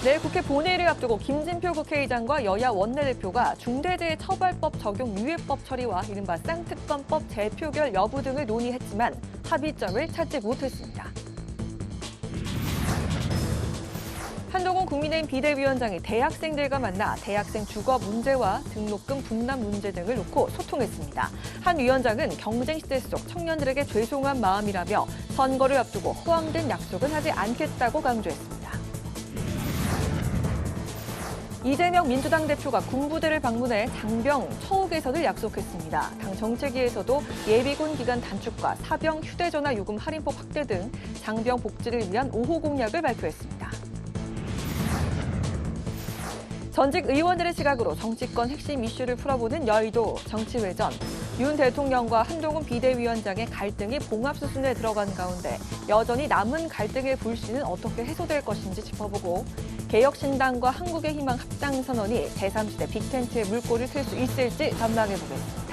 내일 국회 본회의를 앞두고 김진표 국회의장과 여야 원내대표가 중대재해처벌법 적용 유예법 처리와 이른바 쌍특검법 재표결 여부 등을 논의했지만 합의점을 찾지 못했습니다. 한동훈 국민의힘 비대위원장이 대학생들과 만나 대학생 주거 문제와 등록금 분납 문제 등을 놓고 소통했습니다. 한 위원장은 경쟁 시대 속 청년들에게 죄송한 마음이라며 선거를 앞두고 허황된 약속은 하지 않겠다고 강조했습니다. 이재명 민주당 대표가 군부대를 방문해 장병 처우 개선을 약속했습니다. 당 정책위에서도 예비군 기간 단축과 사병 휴대전화 요금 할인폭 확대 등 장병 복지를 위한 5호 공약을 발표했습니다. 전직 의원들의 시각으로 정치권 핵심 이슈를 풀어보는 여의도 정치회전. 윤 대통령과 한동훈 비대위원장의 갈등이 봉합 수순에 들어간 가운데 여전히 남은 갈등의 불씨는 어떻게 해소될 것인지 짚어보고 개혁신당과 한국의 희망 합당 선언이 제3시대 빅텐트의 물꼬를 틀 수 있을지 전망해보겠습니다.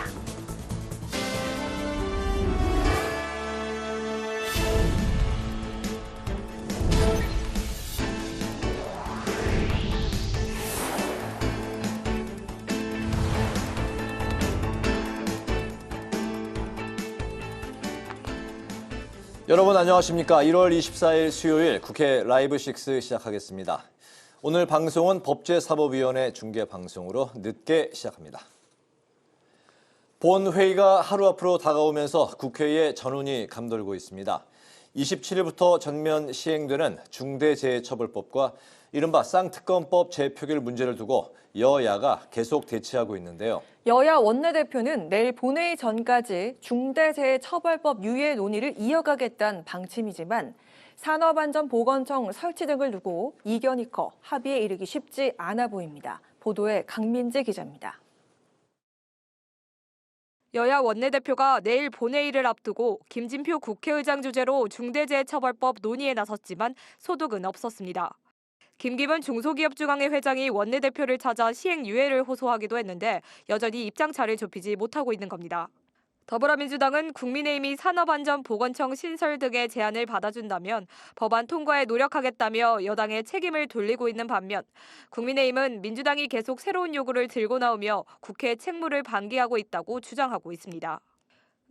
여러분 안녕하십니까. 1월 24일 수요일 국회 라이브 6 시작하겠습니다. 오늘 방송은 법제사법위원회 중계방송으로 늦게 시작합니다. 본회의가 하루 앞으로 다가오면서 국회의 전운이 감돌고 있습니다. 27일부터 전면 시행되는 중대재해처벌법과 이른바 쌍특검법 재표결 문제를 두고 여야가 계속 대치하고 있는데요. 여야 원내대표는 내일 본회의 전까지 중대재해처벌법 유예 논의를 이어가겠다는 방침이지만 산업안전보건청 설치 등을 두고 이견이 커 합의에 이르기 쉽지 않아 보입니다. 보도에 강민지 기자입니다. 여야 원내대표가 내일 본회의를 앞두고 김진표 국회의장 주재로 중대재해처벌법 논의에 나섰지만 소득은 없었습니다. 김기문 중소기업중앙회 회장이 원내대표를 찾아 시행 유예를 호소하기도 했는데 여전히 입장차를 좁히지 못하고 있는 겁니다. 더불어민주당은 국민의힘이 산업안전보건청 신설 등의 제안을 받아준다면 법안 통과에 노력하겠다며 여당의 책임을 돌리고 있는 반면 국민의힘은 민주당이 계속 새로운 요구를 들고 나오며 국회 책무를 방기하고 있다고 주장하고 있습니다.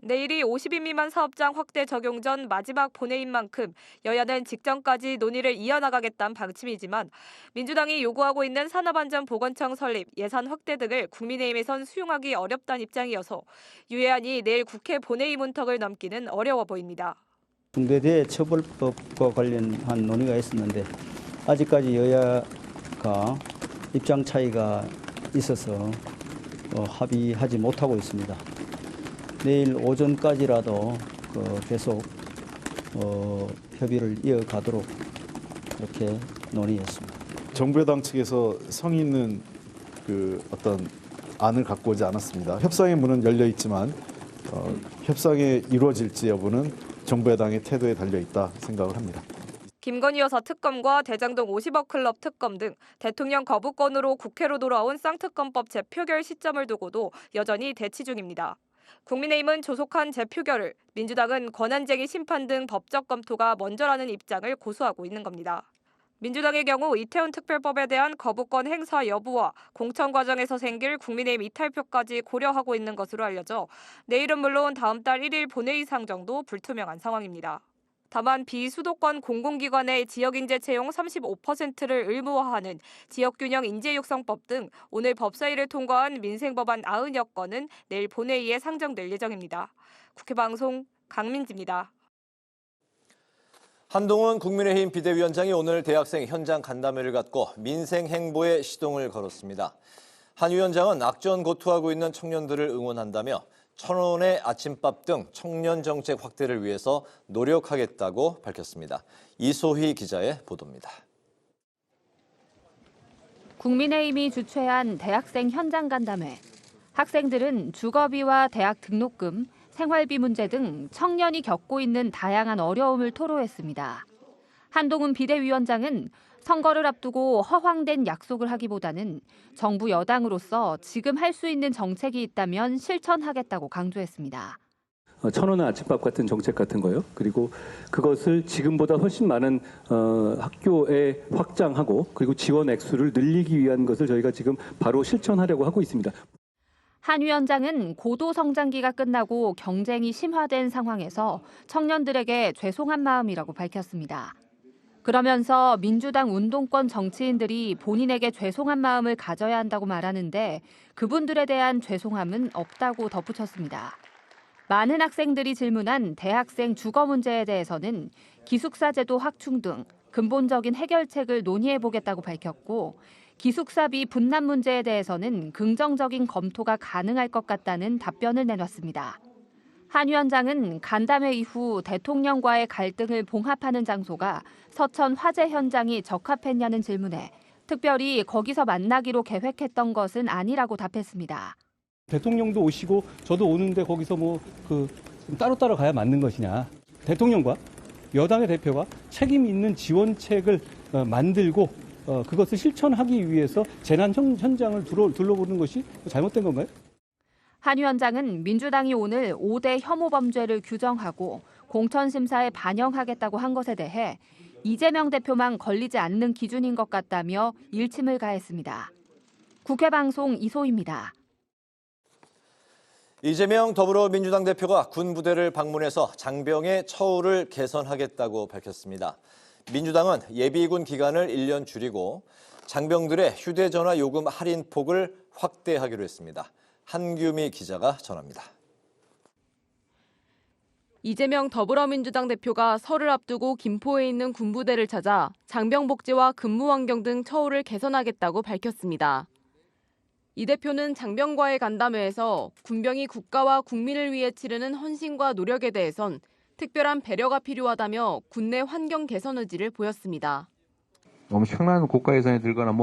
내일이 50인 미만 사업장 확대 적용 전 마지막 본회의인 만큼 여야는 직전까지 논의를 이어나가겠다는 방침이지만 민주당이 요구하고 있는 산업안전보건청 설립, 예산 확대 등을 국민의힘에선 수용하기 어렵다는 입장이어서 유예안이 내일 국회 본회의 문턱을 넘기는 어려워 보입니다. 중대재해처벌법과 관련한 논의가 있었는데 아직까지 여야가 입장 차이가 있어서 합의하지 못하고 있습니다. 내일 오전까지라도 계속 협의를 이어가도록 그렇게 논의했습니다. 정부 여당 측에서 성의 있는 어떤 안을 갖고 오지 않았습니다. 협상의 문은 열려 있지만 협상이 이루어질지 여부는 정부 여당의 태도에 달려 있다 생각을 합니다. 김건희 여사 특검과 대장동 50억 클럽 특검 등 대통령 거부권으로 국회로 돌아온 쌍특검법 재표결 시점을 두고도 여전히 대치 중입니다. 국민의힘은 조속한 재표결을, 민주당은 권한쟁의 심판 등 법적 검토가 먼저라는 입장을 고수하고 있는 겁니다. 민주당의 경우 이태원 특별법에 대한 거부권 행사 여부와 공천 과정에서 생길 국민의힘 이탈표까지 고려하고 있는 것으로 알려져 내일은 물론 다음 달 1일 본회의 상정도 불투명한 상황입니다. 다만 비수도권 공공기관의 지역인재 채용 35%를 의무화하는 지역균형 인재육성법 등 오늘 법사위를 통과한 민생법안 90여 건은 내일 본회의에 상정될 예정입니다. 국회방송 강민지입니다. 한동훈 국민의힘 비대위원장이 오늘 대학생 현장 간담회를 갖고 민생 행보에 시동을 걸었습니다. 한 위원장은 악전고투하고 있는 청년들을 응원한다며 1,000원의 아침밥 등 청년 정책 확대를 위해서 노력하겠다고 밝혔습니다. 이소희 기자의 보도입니다. 국민의힘이 주최한 대학생 현장 간담회. 학생들은 주거비와 대학 등록금, 생활비 문제 등 청년이 겪고 있는 다양한 어려움을 토로했습니다. 한동훈 비대위원장은 선거를 앞두고 허황된 약속을 하기보다는 정부 여당으로서 지금 할 수 있는 정책이 있다면 실천하겠다고 강조했습니다. 1,000원의 아침밥 같은 정책 같은 거요. 그리고 그것을 지금보다 훨씬 많은 학교에 확장하고 그리고 지원 액수를 늘리기 위한 것을 저희가 지금 바로 실천하려고 하고 있습니다. 한 위원장은 고도 성장기가 끝나고 경쟁이 심화된 상황에서 청년들에게 죄송한 마음이라고 밝혔습니다. 그러면서 민주당 운동권 정치인들이 본인에게 죄송한 마음을 가져야 한다고 말하는데 그분들에 대한 죄송함은 없다고 덧붙였습니다. 많은 학생들이 질문한 대학생 주거 문제에 대해서는 기숙사 제도 확충 등 근본적인 해결책을 논의해보겠다고 밝혔고 기숙사비 분납 문제에 대해서는 긍정적인 검토가 가능할 것 같다는 답변을 내놨습니다. 한 위원장은 간담회 이후 대통령과의 갈등을 봉합하는 장소가 서천 화재 현장이 적합했냐는 질문에 특별히 거기서 만나기로 계획했던 것은 아니라고 답했습니다. 대통령도 오시고 저도 오는데 거기서 따로 가야 맞는 것이냐. 대통령과 여당의 대표가 책임 있는 지원책을 만들고 그것을 실천하기 위해서 재난 현장을 둘러보는 것이 잘못된 건가요? 한 위원장은 민주당이 오늘 5대 혐오 범죄를 규정하고 공천심사에 반영하겠다고 한 것에 대해 이재명 대표만 걸리지 않는 기준인 것 같다며 일침을 가했습니다. 국회방송 이소희입니다. 이재명 더불어민주당 대표가 군부대를 방문해서 장병의 처우를 개선하겠다고 밝혔습니다. 민주당은 예비군 기간을 1년 줄이고 장병들의 휴대전화 요금 할인 폭을 확대하기로 했습니다. 한규미 기자가 전합니다. 이재명 더불어민주당 대표가 설을 앞두고 김포에 있는 군부대를 찾아 장병 복지와 근무 환경 등 처우를 개선하겠다고 밝혔습니다. 이 대표는 장병과의 간담회에서 군병이 국가와 국민을 위해 치르는 헌신과 노력에 대해선 특별한 배려가 필요하다며 군내 환경 개선 의지를 보였습니다. 엄청난 국가 예산이 들거나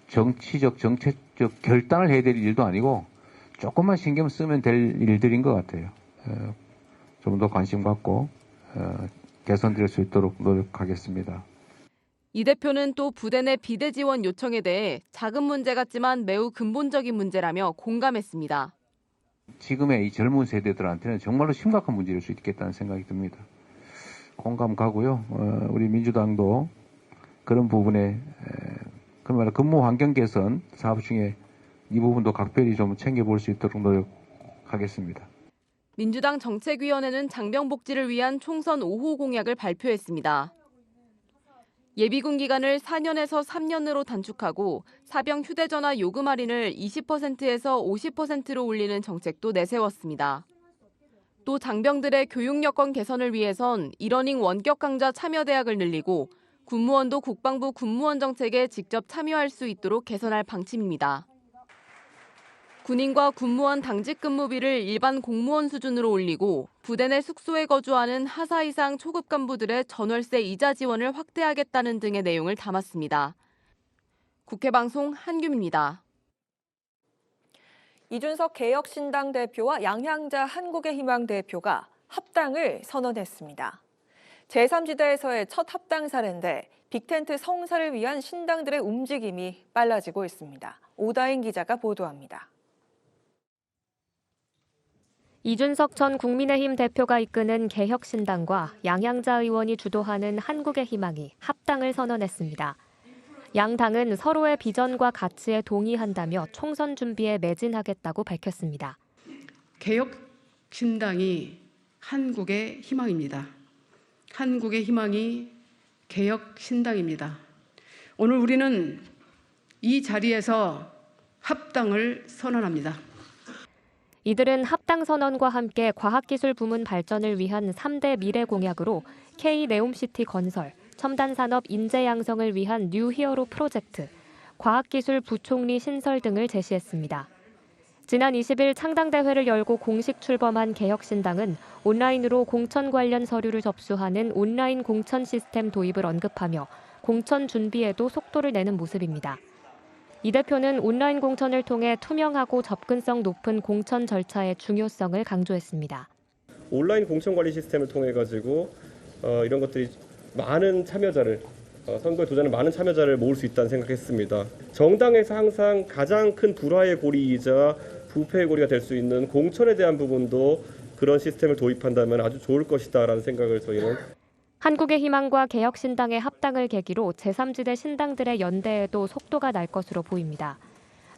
정치적, 정책적 결단을 해야 될 일도 아니고 조금만 신경 쓰면 될 일들인 것 같아요. 좀 더 관심 갖고 개선될 수 있도록 노력하겠습니다. 이 대표는 또 부대 내 비대 지원 요청에 대해 작은 문제 같지만 매우 근본적인 문제라며 공감했습니다. 지금의 이 젊은 세대들한테는 정말로 심각한 문제일 수 있겠다는 생각이 듭니다. 공감 가고요. 우리 민주당도 그런 부분에 그야말로 근무 환경 개선 사업 중에 이 부분도 각별히 좀 챙겨볼 수 있도록 노력하겠습니다. 민주당 정책위원회는 장병 복지를 위한 총선 5호 공약을 발표했습니다. 예비군 기간을 4년에서 3년으로 단축하고 사병 휴대전화 요금 할인을 20%에서 50%로 올리는 정책도 내세웠습니다. 또 장병들의 교육 여건 개선을 위해선 이러닝 원격 강좌 참여 대학을 늘리고 군무원도 국방부 군무원 정책에 직접 참여할 수 있도록 개선할 방침입니다. 군인과 군무원 당직 근무비를 일반 공무원 수준으로 올리고 부대 내 숙소에 거주하는 하사 이상 초급 간부들의 전월세 이자 지원을 확대하겠다는 등의 내용을 담았습니다. 국회방송 한규미입니다. 이준석 개혁신당 대표와 양향자 한국의 희망 대표가 합당을 선언했습니다. 제3지대에서의 첫 합당 사례인데 빅텐트 성사를 위한 신당들의 움직임이 빨라지고 있습니다. 오다인 기자가 보도합니다. 이준석 전 국민의힘 대표가 이끄는 개혁신당과 양향자 의원이 주도하는 한국의 희망이 합당을 선언했습니다. 양 당은 서로의 비전과 가치에 동의한다며 총선 준비에 매진하겠다고 밝혔습니다. 개혁신당이 한국의 희망입니다. 한국의 희망이 개혁신당입니다. 오늘 우리는 이 자리에서 합당을 선언합니다. 이들은 합당 선언과 함께 과학기술 부문 발전을 위한 3대 미래 공약으로 K-네옴시티 건설, 첨단산업 인재 양성을 위한 뉴 히어로 프로젝트, 과학기술 부총리 신설 등을 제시했습니다. 지난 20일 창당대회를 열고 공식 출범한 개혁신당은 온라인으로 공천 관련 서류를 접수하는 온라인 공천 시스템 도입을 언급하며 공천 준비에도 속도를 내는 모습입니다. 이 대표는 온라인 공천을 통해 투명하고 접근성 높은 공천 절차의 중요성을 강조했습니다. 온라인 공천 관리 시스템을 통해 가지고 이런 것들이 많은 참여자를 선거에 도전하는 많은 참여자를 모을 수 있다는 생각했습니다. 정당에서 항상 가장 큰 불화의 고리이자 부패의 고리가 될 수 있는 공천에 대한 부분도 그런 시스템을 도입한다면 아주 좋을 것이다라는 생각을 저희는 한국의 희망과 개혁신당의 합당을 계기로 제3지대 신당들의 연대에도 속도가 날 것으로 보입니다.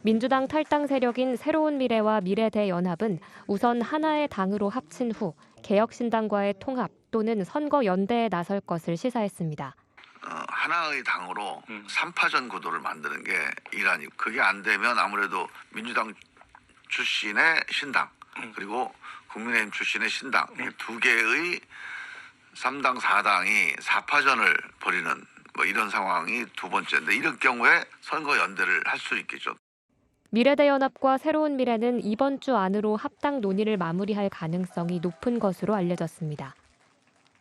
민주당 탈당 세력인 새로운 미래와 미래대연합은 우선 하나의 당으로 합친 후 개혁신당과의 통합 또는 선거 연대에 나설 것을 시사했습니다. 하나의 당으로 3파전 구도를 만드는 게 일환이고 그게 안 되면 아무래도 민주당 출신의 신당 그리고 국민의힘 출신의 신당 이 두 개의 3당 4당이 4파전을 벌이는 뭐 이런 상황이 두 번째인데 이런 경우에 선거 연대를 할 수 있겠죠. 미래대연합과 새로운 미래는 이번 주 안으로 합당 논의를 마무리할 가능성이 높은 것으로 알려졌습니다.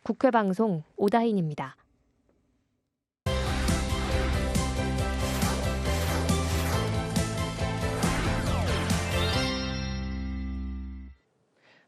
국회방송 오다인입니다.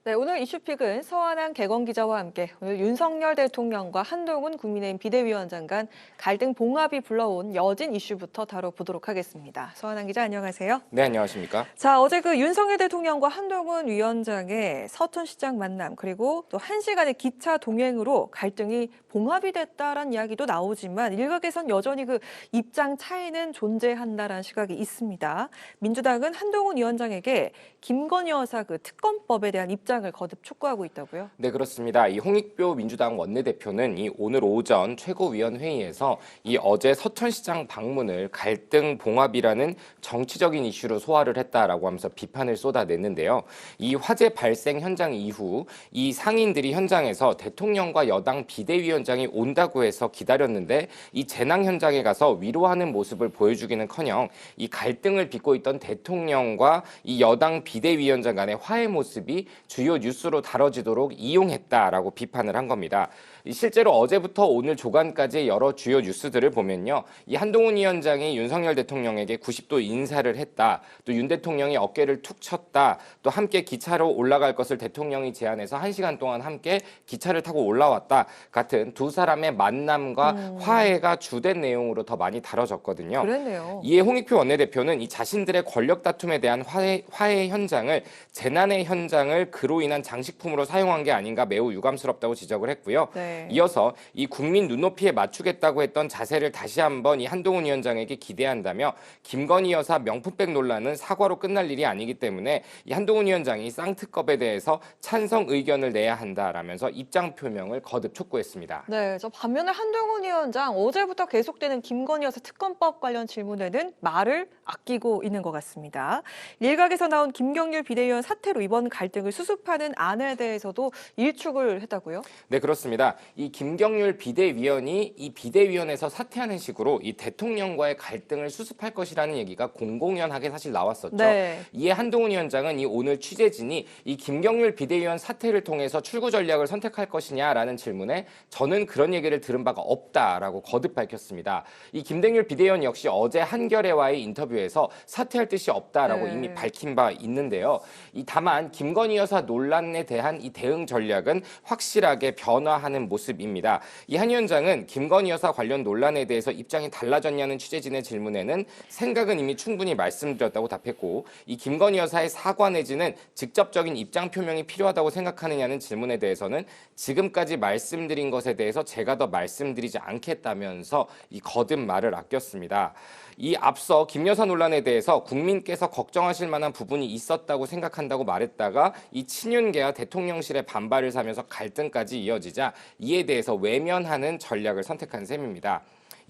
네, 오늘 이슈픽은 서한한 개건기자와 함께 오늘 윤석열 대통령과 한동훈 국민의힘 비대위원장 간 갈등 봉합이 불러온 여진 이슈부터 다뤄보도록 하겠습니다. 서한한 기자 안녕하세요. 네, 안녕하십니까. 자, 어제 그 윤석열 대통령과 한동훈 위원장의 서촌시장 만남 그리고 또 1시간의 기차 동행으로 갈등이 봉합이 됐다라는 이야기도 나오지만 일각에선 여전히 그 입장 차이는 존재한다라는 시각이 있습니다. 민주당은 한동훈 위원장에게 김건희 여사 그 특검법에 대한 입장을 거듭 촉구하고 있다고요? 네, 그렇습니다. 이 홍익표 민주당 원내대표는 이 오늘 오전 최고위원회의에서 이 어제 서천시장 방문을 갈등 봉합이라는 정치적인 이슈로 소화를 했다라고 하면서 비판을 쏟아냈는데요. 이 화재 발생 현장 이후 이 상인들이 현장에서 대통령과 여당 비대위원장이 온다고 해서 기다렸는데 이 재난 현장에 가서 위로하는 모습을 보여주기는커녕 이 갈등을 빚고 있던 대통령과 이 여당 비대위원장 간의 화해 모습이 주요 뉴스로 다뤄지도록 이용했다라고 비판을 한 겁니다. 실제로 어제부터 오늘 조간까지의 여러 주요 뉴스들을 보면요. 이 한동훈 위원장이 윤석열 대통령에게 90도 인사를 했다. 또 윤 대통령이 어깨를 툭 쳤다. 또 함께 기차로 올라갈 것을 대통령이 제안해서 1시간 동안 함께 기차를 타고 올라왔다. 같은 두 사람의 만남과 화해가 주된 내용으로 더 많이 다뤄졌거든요. 그랬네요. 이에 홍익표 원내대표는 이 자신들의 권력 다툼에 대한 화해 현장을 재난의 현장을 그로 인한 장식품으로 사용한 게 아닌가 매우 유감스럽다고 지적을 했고요. 네. 이어서 이 국민 눈높이에 맞추겠다고 했던 자세를 다시 한번 이 한동훈 위원장에게 기대한다며 김건희 여사 명품백 논란은 사과로 끝날 일이 아니기 때문에 이 한동훈 위원장이 쌍특검에 대해서 찬성 의견을 내야 한다라면서 입장 표명을 거듭 촉구했습니다. 네, 저 반면에 한동훈 위원장 어제부터 계속되는 김건희 여사 특검법 관련 질문에는 말을 아끼고 있는 것 같습니다. 일각에서 나온 김경률 비대위원 사태로 이번 갈등을 수습하는 안에 대해서도 일축을 했다고요? 네, 그렇습니다. 이 김경률 비대위원이 이 비대위원에서 사퇴하는 식으로 이 대통령과의 갈등을 수습할 것이라는 얘기가 공공연하게 사실 나왔었죠. 네. 이에 한동훈 위원장은 이 오늘 취재진이 이 김경률 비대위원 사퇴를 통해서 출구 전략을 선택할 것이냐라는 질문에 저는 그런 얘기를 들은 바가 없다라고 거듭 밝혔습니다. 이 김경률 비대위원 역시 어제 한겨레와의 인터뷰에서 사퇴할 뜻이 없다라고 이미 밝힌 바 있는데요. 다만 김건희 여사 논란에 대한 이 대응 전략은 확실하게 변화하는 모습입니다. 이 한 위원장은 김건희 여사 관련 논란에 대해서 입장이 달라졌냐는 취재진의 질문에는 생각은 이미 충분히 말씀드렸다고 답했고 이 김건희 여사의 사과 내지는 직접적인 입장 표명이 필요하다고 생각하느냐는 질문에 대해서는 지금까지 말씀드린 것에 대해서 제가 더 말씀드리지 않겠다면서 이 거듭 말을 아꼈습니다. 이 앞서 김 여사 논란에 대해서 국민께서 걱정하실 만한 부분이 있었다고 생각한다고 말했다가 이 친윤계와 대통령실의 반발을 사면서 갈등까지 이어지자 이에 대해서 외면하는 전략을 선택한 셈입니다.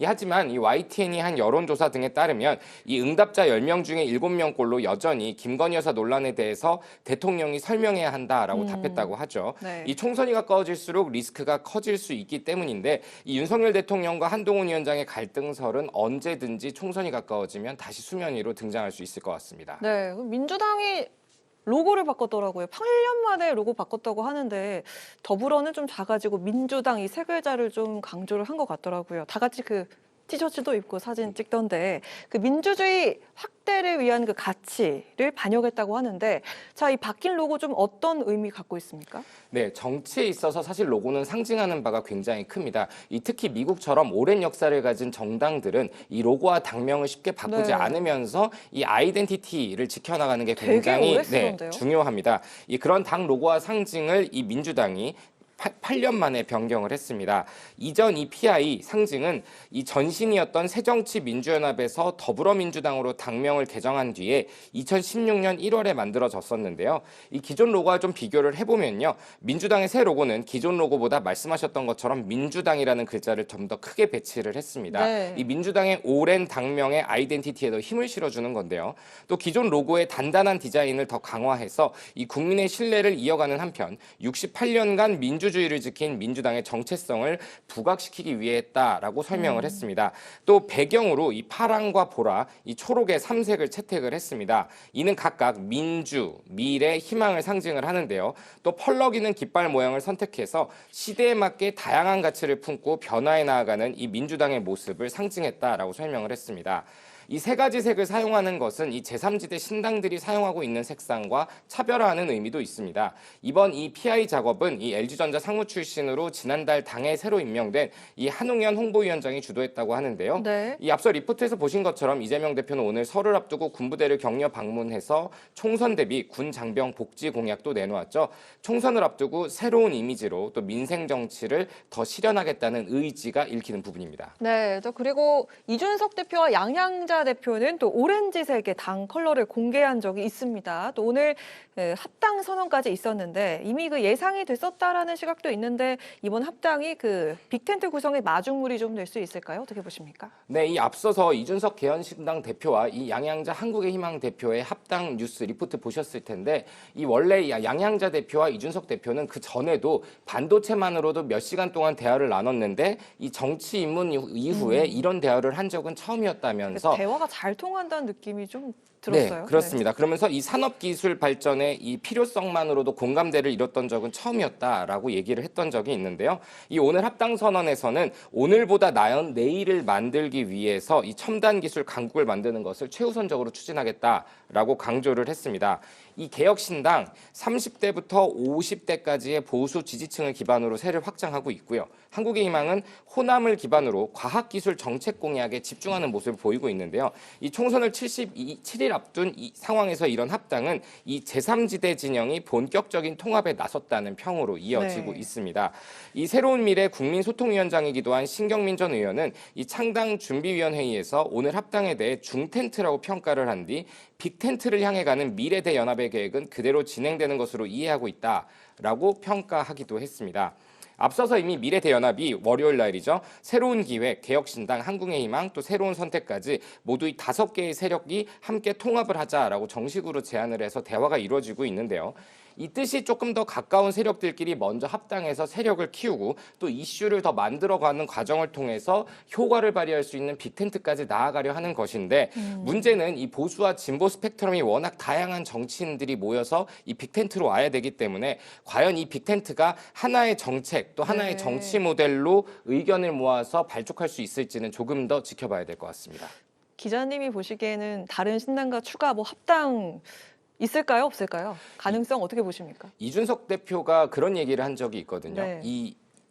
하지만 이 YTN이 한 여론조사 등에 따르면 이 응답자 10명 중에 7명꼴로 여전히 김건희 여사 논란에 대해서 대통령이 설명해야 한다라고 답했다고 하죠. 네. 이 총선이 가까워질수록 리스크가 커질 수 있기 때문인데 이 윤석열 대통령과 한동훈 위원장의 갈등설은 언제든지 총선이 가까워지면 다시 수면 위로 등장할 수 있을 것 같습니다. 네, 민주당이 로고를 바꿨더라고요. 8년 만에 로고 바꿨다고 하는데 더불어는 좀 작아지고 민주당 이 세 글자를 좀 강조를 한 것 같더라고요. 다 같이 그 티셔츠도 입고 사진 찍던데 그 민주주의 확대를 위한 그 가치를 반영했다고 하는데 자, 이 바뀐 로고 좀 어떤 의미 갖고 있습니까? 네, 정치에 있어서 사실 로고는 상징하는 바가 굉장히 큽니다. 특히 미국처럼 오랜 역사를 가진 정당들은 이 로고와 당명을 쉽게 바꾸지 네. 않으면서 이 아이덴티티를 지켜나가는 게 굉장히 중요합니다. 그런 당 로고와 상징을 이 민주당이 8년 만에 변경을 했습니다. 이전 이 PI 상징은 이 전신이었던 새정치민주연합에서 더불어민주당으로 당명을 개정한 뒤에 2016년 1월에 만들어졌었는데요. 이 기존 로고와 좀 비교를 해보면요. 민주당의 새 로고는 기존 로고보다 말씀하셨던 것처럼 민주당이라는 글자를 좀 더 크게 배치를 했습니다. 네. 이 민주당의 오랜 당명의 아이덴티티에 더 힘을 실어주는 건데요. 또 기존 로고의 단단한 디자인을 더 강화해서 이 국민의 신뢰를 이어가는 한편 68년간 민주주의를 지킨 민주당의 정체성을 부각시키기 위해 했다라고 설명을 했습니다. 또 배경으로 이 파랑과 보라, 이 초록의 3색을 채택을 했습니다. 이는 각각 민주, 미래, 희망을 상징을 하는데요. 또 펄럭이는 깃발 모양을 선택해서 시대에 맞게 다양한 가치를 품고 변화해 나아가는 이 민주당의 모습을 상징했다라고 설명을 했습니다. 이 세 가지 색을 사용하는 것은 이 제3지대 신당들이 사용하고 있는 색상과 차별화하는 의미도 있습니다. 이번 이 PI 작업은 이 LG전자 상무 출신으로 지난달 당에 새로 임명된 이 한웅현 홍보위원장이 주도했다고 하는데요. 네. 이 앞서 리포트에서 보신 것처럼 이재명 대표는 오늘 설을 앞두고 군부대를 격려 방문해서 총선 대비 군 장병 복지 공약도 내놓았죠. 총선을 앞두고 새로운 이미지로 또 민생 정치를 더 실현하겠다는 의지가 읽히는 부분입니다. 네, 또 그리고 이준석 대표와 양양자 대표는 또 오렌지색의 당 컬러를 공개한 적이 있습니다. 또 오늘 합당 선언까지 있었는데 이미 그 예상이 됐었다라는 시각도 있는데 이번 합당이 그 빅텐트 구성의 마중물이 좀 될 수 있을까요? 어떻게 보십니까? 네, 이 앞서서 이준석 개헌신당 대표와 이 양양자 한국의 희망 대표의 합당 뉴스 리포트 보셨을 텐데 이 원래 양양자 대표와 이준석 대표는 그 전에도 반도체만으로도 몇 시간 동안 대화를 나눴는데 이 정치 입문 이후에 이런 대화를 한 적은 처음이었다면서 대화가 잘 통한다는 느낌이 좀 들었어요. 네, 그렇습니다. 그러면서 이 산업기술 발전의 이 필요성만으로도 공감대를 이뤘던 적은 처음이었다라고 얘기를 했던 적이 있는데요. 이 오늘 합당 선언에서는 오늘보다 나은 내일을 만들기 위해서 이 첨단 기술 강국을 만드는 것을 최우선적으로 추진하겠다라고 강조를 했습니다. 이 개혁신당 30대부터 50대까지의 보수 지지층을 기반으로 세를 확장하고 있고요. 한국의 희망은 호남을 기반으로 과학기술 정책 공약에 집중하는 모습을 보이고 있는데요. 이 총선을 7일 앞둔 이 상황에서 이런 합당은 이 제3지대 진영이 본격적인 통합에 나섰다는 평으로 이어지고 있습니다. 이 새로운 미래 국민소통위원장이기도 한 신경민 전 의원은 이 창당 준비위원회의에서 오늘 합당에 대해 중텐트라고 평가를 한 뒤 빅텐트를 향해 가는 미래대 연합의 계획은 그대로 진행되는 것으로 이해하고 있다라고 평가하기도 했습니다. 앞서서 이미 미래대연합이 월요일 날이죠. 새로운 기획, 개혁신당, 한국의 희망, 또 새로운 선택까지 모두 이 5개의 세력이 함께 통합을 하자라고 정식으로 제안을 해서 대화가 이루어지고 있는데요. 이 뜻이 조금 더 가까운 세력들끼리 먼저 합당해서 세력을 키우고 또 이슈를 더 만들어가는 과정을 통해서 효과를 발휘할 수 있는 빅텐트까지 나아가려 하는 것인데 문제는 이 보수와 진보 스펙트럼이 워낙 다양한 정치인들이 모여서 이 빅텐트로 와야 되기 때문에 과연 이 빅텐트가 하나의 정책 또 하나의 정치 모델로 의견을 모아서 발족할 수 있을지는 조금 더 지켜봐야 될 것 같습니다. 기자님이 보시기에는 다른 신당과 추가 합당 있을까요? 없을까요? 가능성 어떻게 보십니까? 이준석 대표가 그런 얘기를 한 적이 있거든요. 네.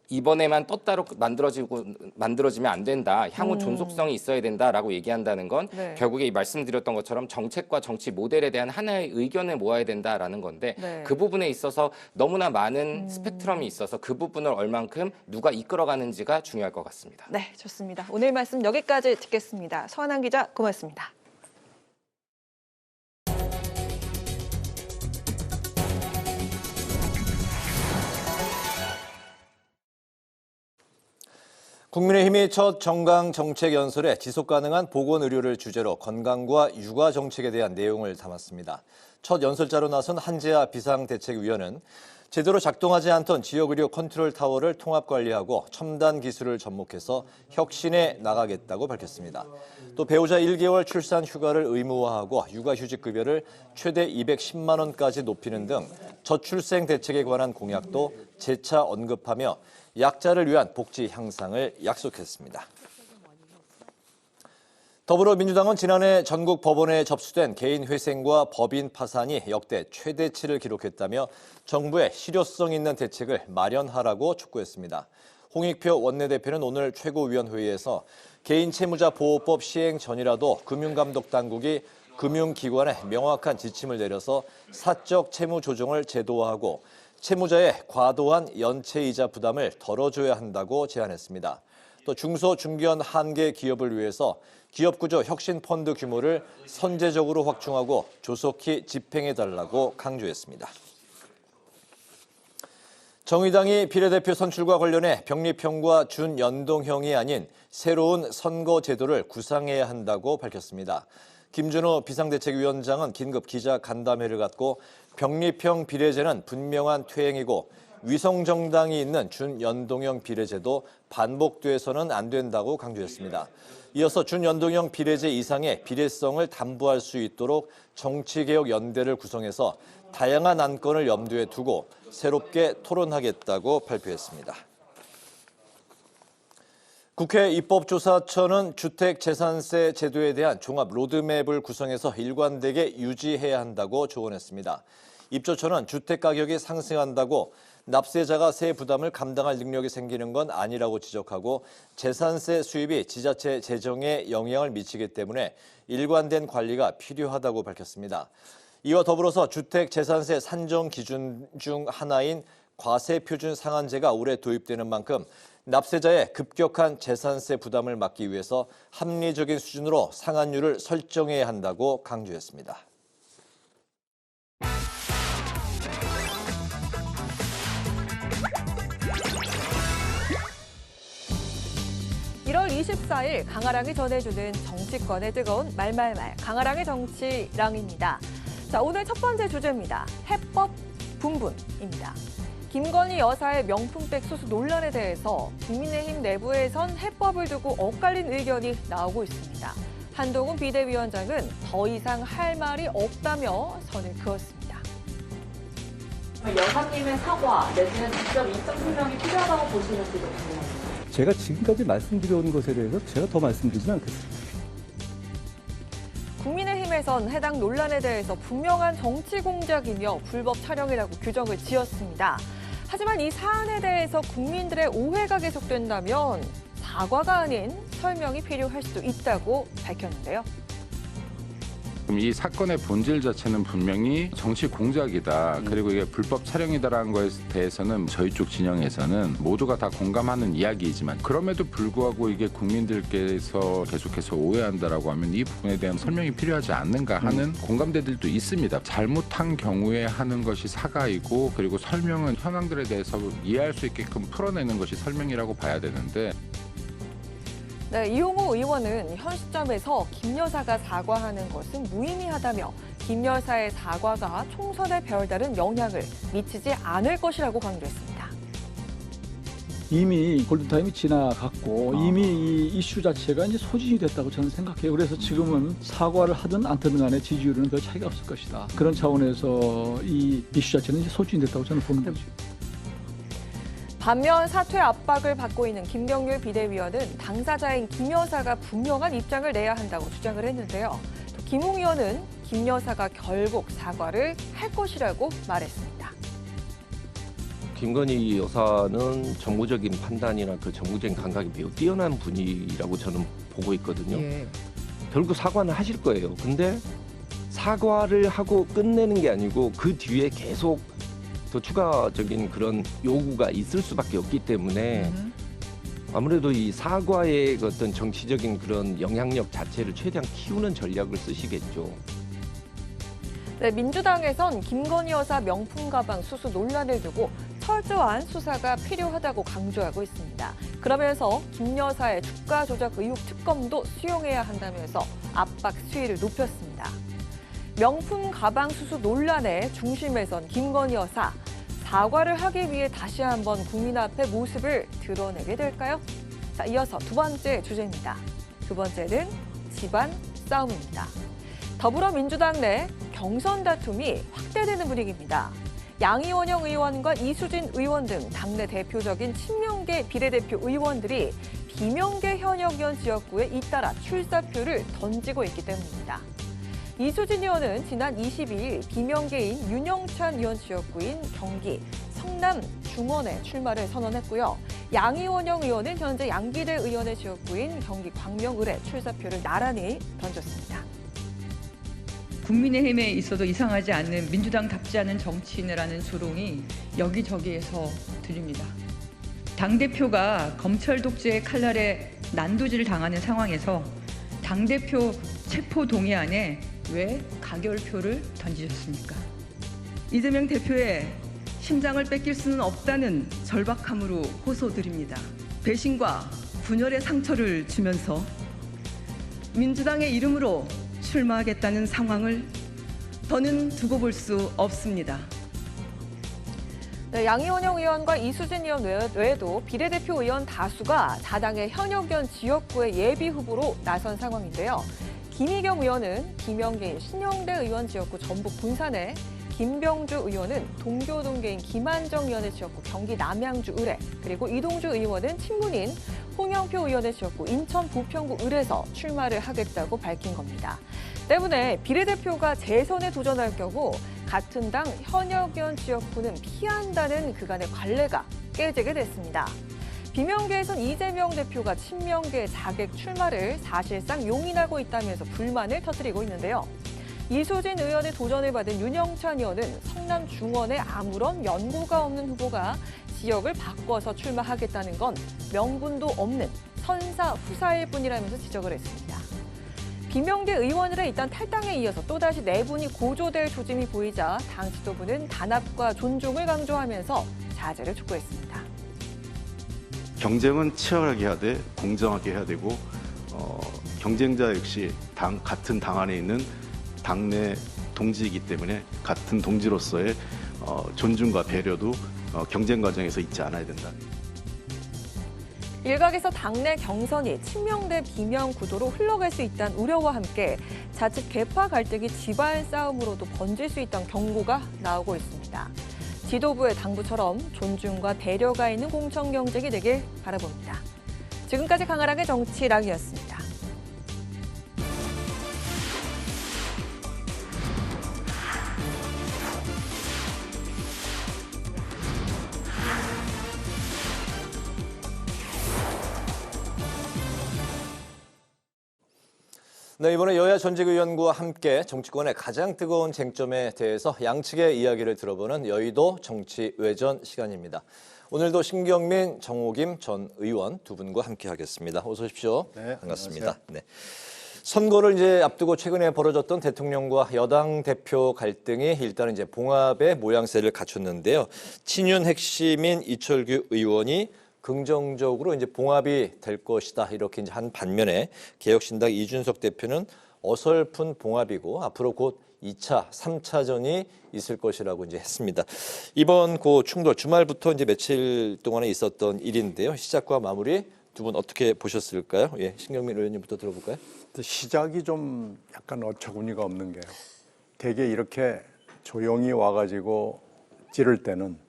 이번에만 떴다로 만들어지면 안 된다. 향후 존속성이 있어야 된다라고 얘기한다는 건 결국에 말씀드렸던 것처럼 정책과 정치 모델에 대한 하나의 의견을 모아야 된다라는 건데 그 부분에 있어서 너무나 많은 스펙트럼이 있어서 그 부분을 얼만큼 누가 이끌어가는지가 중요할 것 같습니다. 네, 좋습니다. 오늘 말씀 여기까지 듣겠습니다. 서한한 기자 고맙습니다. 국민의힘이 첫 정강정책연설에 지속가능한 보건의료를 주제로 건강과 육아정책에 대한 내용을 담았습니다. 첫 연설자로 나선 한재아 비상대책위원은 제대로 작동하지 않던 지역의료 컨트롤타워를 통합관리하고 첨단 기술을 접목해서 혁신해 나가겠다고 밝혔습니다. 또 배우자 1개월 출산 휴가를 의무화하고 육아휴직급여를 최대 210만 원까지 높이는 등 저출생 대책에 관한 공약도 재차 언급하며 약자를 위한 복지 향상을 약속했습니다. 더불어민주당은 지난해 전국 법원에 접수된 개인 회생과 법인 파산이 역대 최대치를 기록했다며 정부의 실효성 있는 대책을 마련하라고 촉구했습니다. 홍익표 원내대표는 오늘 최고위원회의에서 개인 채무자 보호법 시행 전이라도 금융감독당국이 금융기관에 명확한 지침을 내려서 사적 채무 조정을 제도화하고 채무자의 과도한 연체이자 부담을 덜어줘야 한다고 제안했습니다. 또 중소, 중견 한계 기업을 위해서 기업구조 혁신펀드 규모를 선제적으로 확충하고 조속히 집행해달라고 강조했습니다. 정의당이 비례대표 선출과 관련해 병립형과 준연동형이 아닌 새로운 선거제도를 구상해야 한다고 밝혔습니다. 김준호 비상대책위원장은 긴급 기자간담회를 갖고 병립형 비례제는 분명한 퇴행이고 위성정당이 있는 준연동형 비례제도 반복돼서는 안 된다고 강조했습니다. 이어서 준연동형 비례제 이상의 비례성을 담보할 수 있도록 정치개혁연대를 구성해서 다양한 안건을 염두에 두고 새롭게 토론하겠다고 발표했습니다. 국회 입법조사처는 주택재산세 제도에 대한 종합 로드맵을 구성해서 일관되게 유지해야 한다고 조언했습니다. 입조처는 주택가격이 상승한다고 납세자가 세 부담을 감당할 능력이 생기는 건 아니라고 지적하고 재산세 수입이 지자체 재정에 영향을 미치기 때문에 일관된 관리가 필요하다고 밝혔습니다. 이와 더불어서 주택재산세 산정 기준 중 하나인 과세표준 상한제가 올해 도입되는 만큼 납세자의 급격한 재산세 부담을 막기 위해서 합리적인 수준으로 상한율을 설정해야 한다고 강조했습니다. 1월 24일 강아랑이 전해주는 정치권의 뜨거운 말말말 강아랑의 정치랑입니다. 자, 오늘 첫 번째 주제입니다. 해법 분분입니다. 김건희 여사의 명품백 수수 논란에 대해서 국민의힘 내부에선 해법을 두고 엇갈린 의견이 나오고 있습니다. 한동훈 비대위원장은 더 이상 할 말이 없다며 선을 그었습니다. 여사님의 사과 내지는 직접 인적 설명이 필요하다고 보시는지도 궁금합니다. 제가 지금까지 말씀드려온 것에 대해서 제가 더 말씀드리진 않겠습니다. 국민의힘에선 해당 논란에 대해서 분명한 정치 공작이며 불법 촬영이라고 규정을 지었습니다. 하지만 이 사안에 대해서 국민들의 오해가 계속된다면 사과가 아닌 설명이 필요할 수도 있다고 밝혔는데요. 그럼 이 사건의 본질 자체는 분명히 정치 공작이다. 그리고 이게 불법 촬영이다라는 것에 대해서는 저희 쪽 진영에서는 모두가 다 공감하는 이야기이지만 그럼에도 불구하고 이게 국민들께서 계속해서 오해한다라고 하면 이 부분에 대한 설명이 필요하지 않는가 하는 공감대들도 있습니다. 잘못한 경우에 하는 것이 사과이고 그리고 설명은 현황들에 대해서 이해할 수 있게끔 풀어내는 것이 설명이라고 봐야 되는데 네, 이용호 의원은 현 시점에서 김 여사가 사과하는 것은 무의미하다며 김 여사의 사과가 총선에 별다른 영향을 미치지 않을 것이라고 강조했습니다. 이미 골든타임이 지나갔고 이미 이 이슈 자체가 이제 소진이 됐다고 저는 생각해요. 그래서 지금은 사과를 하든 안 하든 간에 지지율은 별 차이가 없을 것이다. 그런 차원에서 이 이슈 자체는 이제 소진이 됐다고 저는 보는 거죠. 반면 사퇴 압박을 받고 있는 김경률 비대위원은 당사자인 김 여사가 분명한 입장을 내야 한다고 주장을 했는데요. 또 김웅 의원은 김 여사가 결국 사과를 할 것이라고 말했습니다. 김건희 여사는 정무적인 판단이나 그 정무적인 감각이 매우 뛰어난 분이라고 저는 보고 있거든요. 결국 사과는 하실 거예요. 근데 사과를 하고 끝내는 게 아니고 그 뒤에 계속 더 추가적인 그런 요구가 있을 수밖에 없기 때문에 아무래도 이 사과의 어떤 정치적인 그런 영향력 자체를 최대한 키우는 전략을 쓰시겠죠. 네, 민주당에선 김건희 여사 명품 가방 수수 논란을 두고 철저한 수사가 필요하다고 강조하고 있습니다. 그러면서 김 여사의 주가 조작 의혹 특검도 수용해야 한다면서 압박 수위를 높였습니다. 명품 가방 수수 논란의 중심에선 김건희 여사, 사과를 하기 위해 다시 한번 국민 앞에 모습을 드러내게 될까요? 자, 이어서 두 번째 주제입니다. 두 번째는 집안 싸움입니다. 더불어민주당 내 경선 다툼이 확대되는 분위기입니다. 양이원영 의원과 이수진 의원 등 당내 대표적인 친명계 비례대표 의원들이 비명계 현역 의원 지역구에 잇따라 출사표를 던지고 있기 때문입니다. 이수진 의원은 지난 22일 비명계인 윤영찬 의원 지역구인 경기 성남 중원에 출마를 선언했고요. 양이원영 의원은 현재 양기대 의원의 지역구인 경기 광명을에 출사표를 나란히 던졌습니다. 국민의힘에 있어도 이상하지 않는 민주당답지 않은 정치인이라는 조롱이 여기저기에서 들립니다. 당대표가 검찰 독재의 칼날에 난도질을 당하는 상황에서 당대표 체포 동의안에 왜 가결표를 던지셨습니까? 이재명 대표의 심장을 뺏길 수는 없다는 절박함으로 호소드립니다. 배신과 분열의 상처를 주면서 민주당의 이름으로 출마하겠다는 상황을 더는 두고 볼 수 없습니다. 네, 양이원영 의원과 이수진 의원 외에도 비례대표 의원 다수가 자당의 현역 의원 지역구의 예비 후보로 나선 상황인데요. 김희경 의원은 비명계인 신영대 의원 지역구 전북 군산에, 김병주 의원은 동교동계인 김한정 의원의 지역구 경기 남양주 을에, 그리고 이동주 의원은 친문인 홍영표 의원의 지역구 인천 부평구 을에서 출마를 하겠다고 밝힌 겁니다. 때문에 비례대표가 재선에 도전할 경우 같은 당 현역 의원 지역구는 피한다는 그간의 관례가 깨지게 됐습니다. 비명계에선 이재명 대표가 친명계 자객 출마를 사실상 용인하고 있다면서 불만을 터뜨리고 있는데요. 이수진 의원의 도전을 받은 윤영찬 의원은 성남 중원에 아무런 연고가 없는 후보가 지역을 바꿔서 출마하겠다는 건 명분도 없는 선사후사일 뿐이라면서 지적을 했습니다. 비명계 의원들의 일단 탈당에 이어서 또다시 내분이 고조될 조짐이 보이자 당 지도부는 단합과 존중을 강조하면서 자제를 촉구했습니다. 경쟁은 치열하게 해야 돼, 공정하게 해야 되고 경쟁자 역시 같은 당 안에 있는 당내 동지이기 때문에 같은 동지로서의 존중과 배려도 경쟁 과정에서 잊지 않아야 된다. 일각에서 당내 경선이 친명 대 비명 구도로 흘러갈 수 있다는 우려와 함께 자칫 계파 갈등이 집안 싸움으로도 번질 수 있다는 경고가 나오고 있습니다. 지도부의 당부처럼 존중과 배려가 있는 공천 경쟁이 되길 바라봅니다. 지금까지 강아랑의 정치랑이었습니다. 네, 이번에 여야 전직 의원과 함께 정치권의 가장 뜨거운 쟁점에 대해서 양측의 이야기를 들어보는 여의도 정치외전 시간입니다. 오늘도 신경민, 정호김 전 의원 두 분과 함께하겠습니다. 어서 오십시오. 네, 반갑습니다. 네. 선거를 이제 앞두고 최근에 벌어졌던 대통령과 여당 대표 갈등이 일단은 이제 봉합의 모양새를 갖췄는데요. 친윤 핵심인 이철규 의원이 긍정적으로 이제 봉합이 될 것이다 이렇게 이제 한 반면에 개혁신당 이준석 대표는 어설픈 봉합이고 앞으로 곧 2차, 3차전이 있을 것이라고 이제 했습니다. 이번 그 충돌 주말부터 이제 며칠 동안에 있었던 일인데요. 시작과 마무리 두 분 어떻게 보셨을까요? 예, 신경민 의원님부터 들어볼까요? 시작이 좀 약간 어처구니가 없는 게요. 되게 이렇게 조용히 와가지고 찌를 때는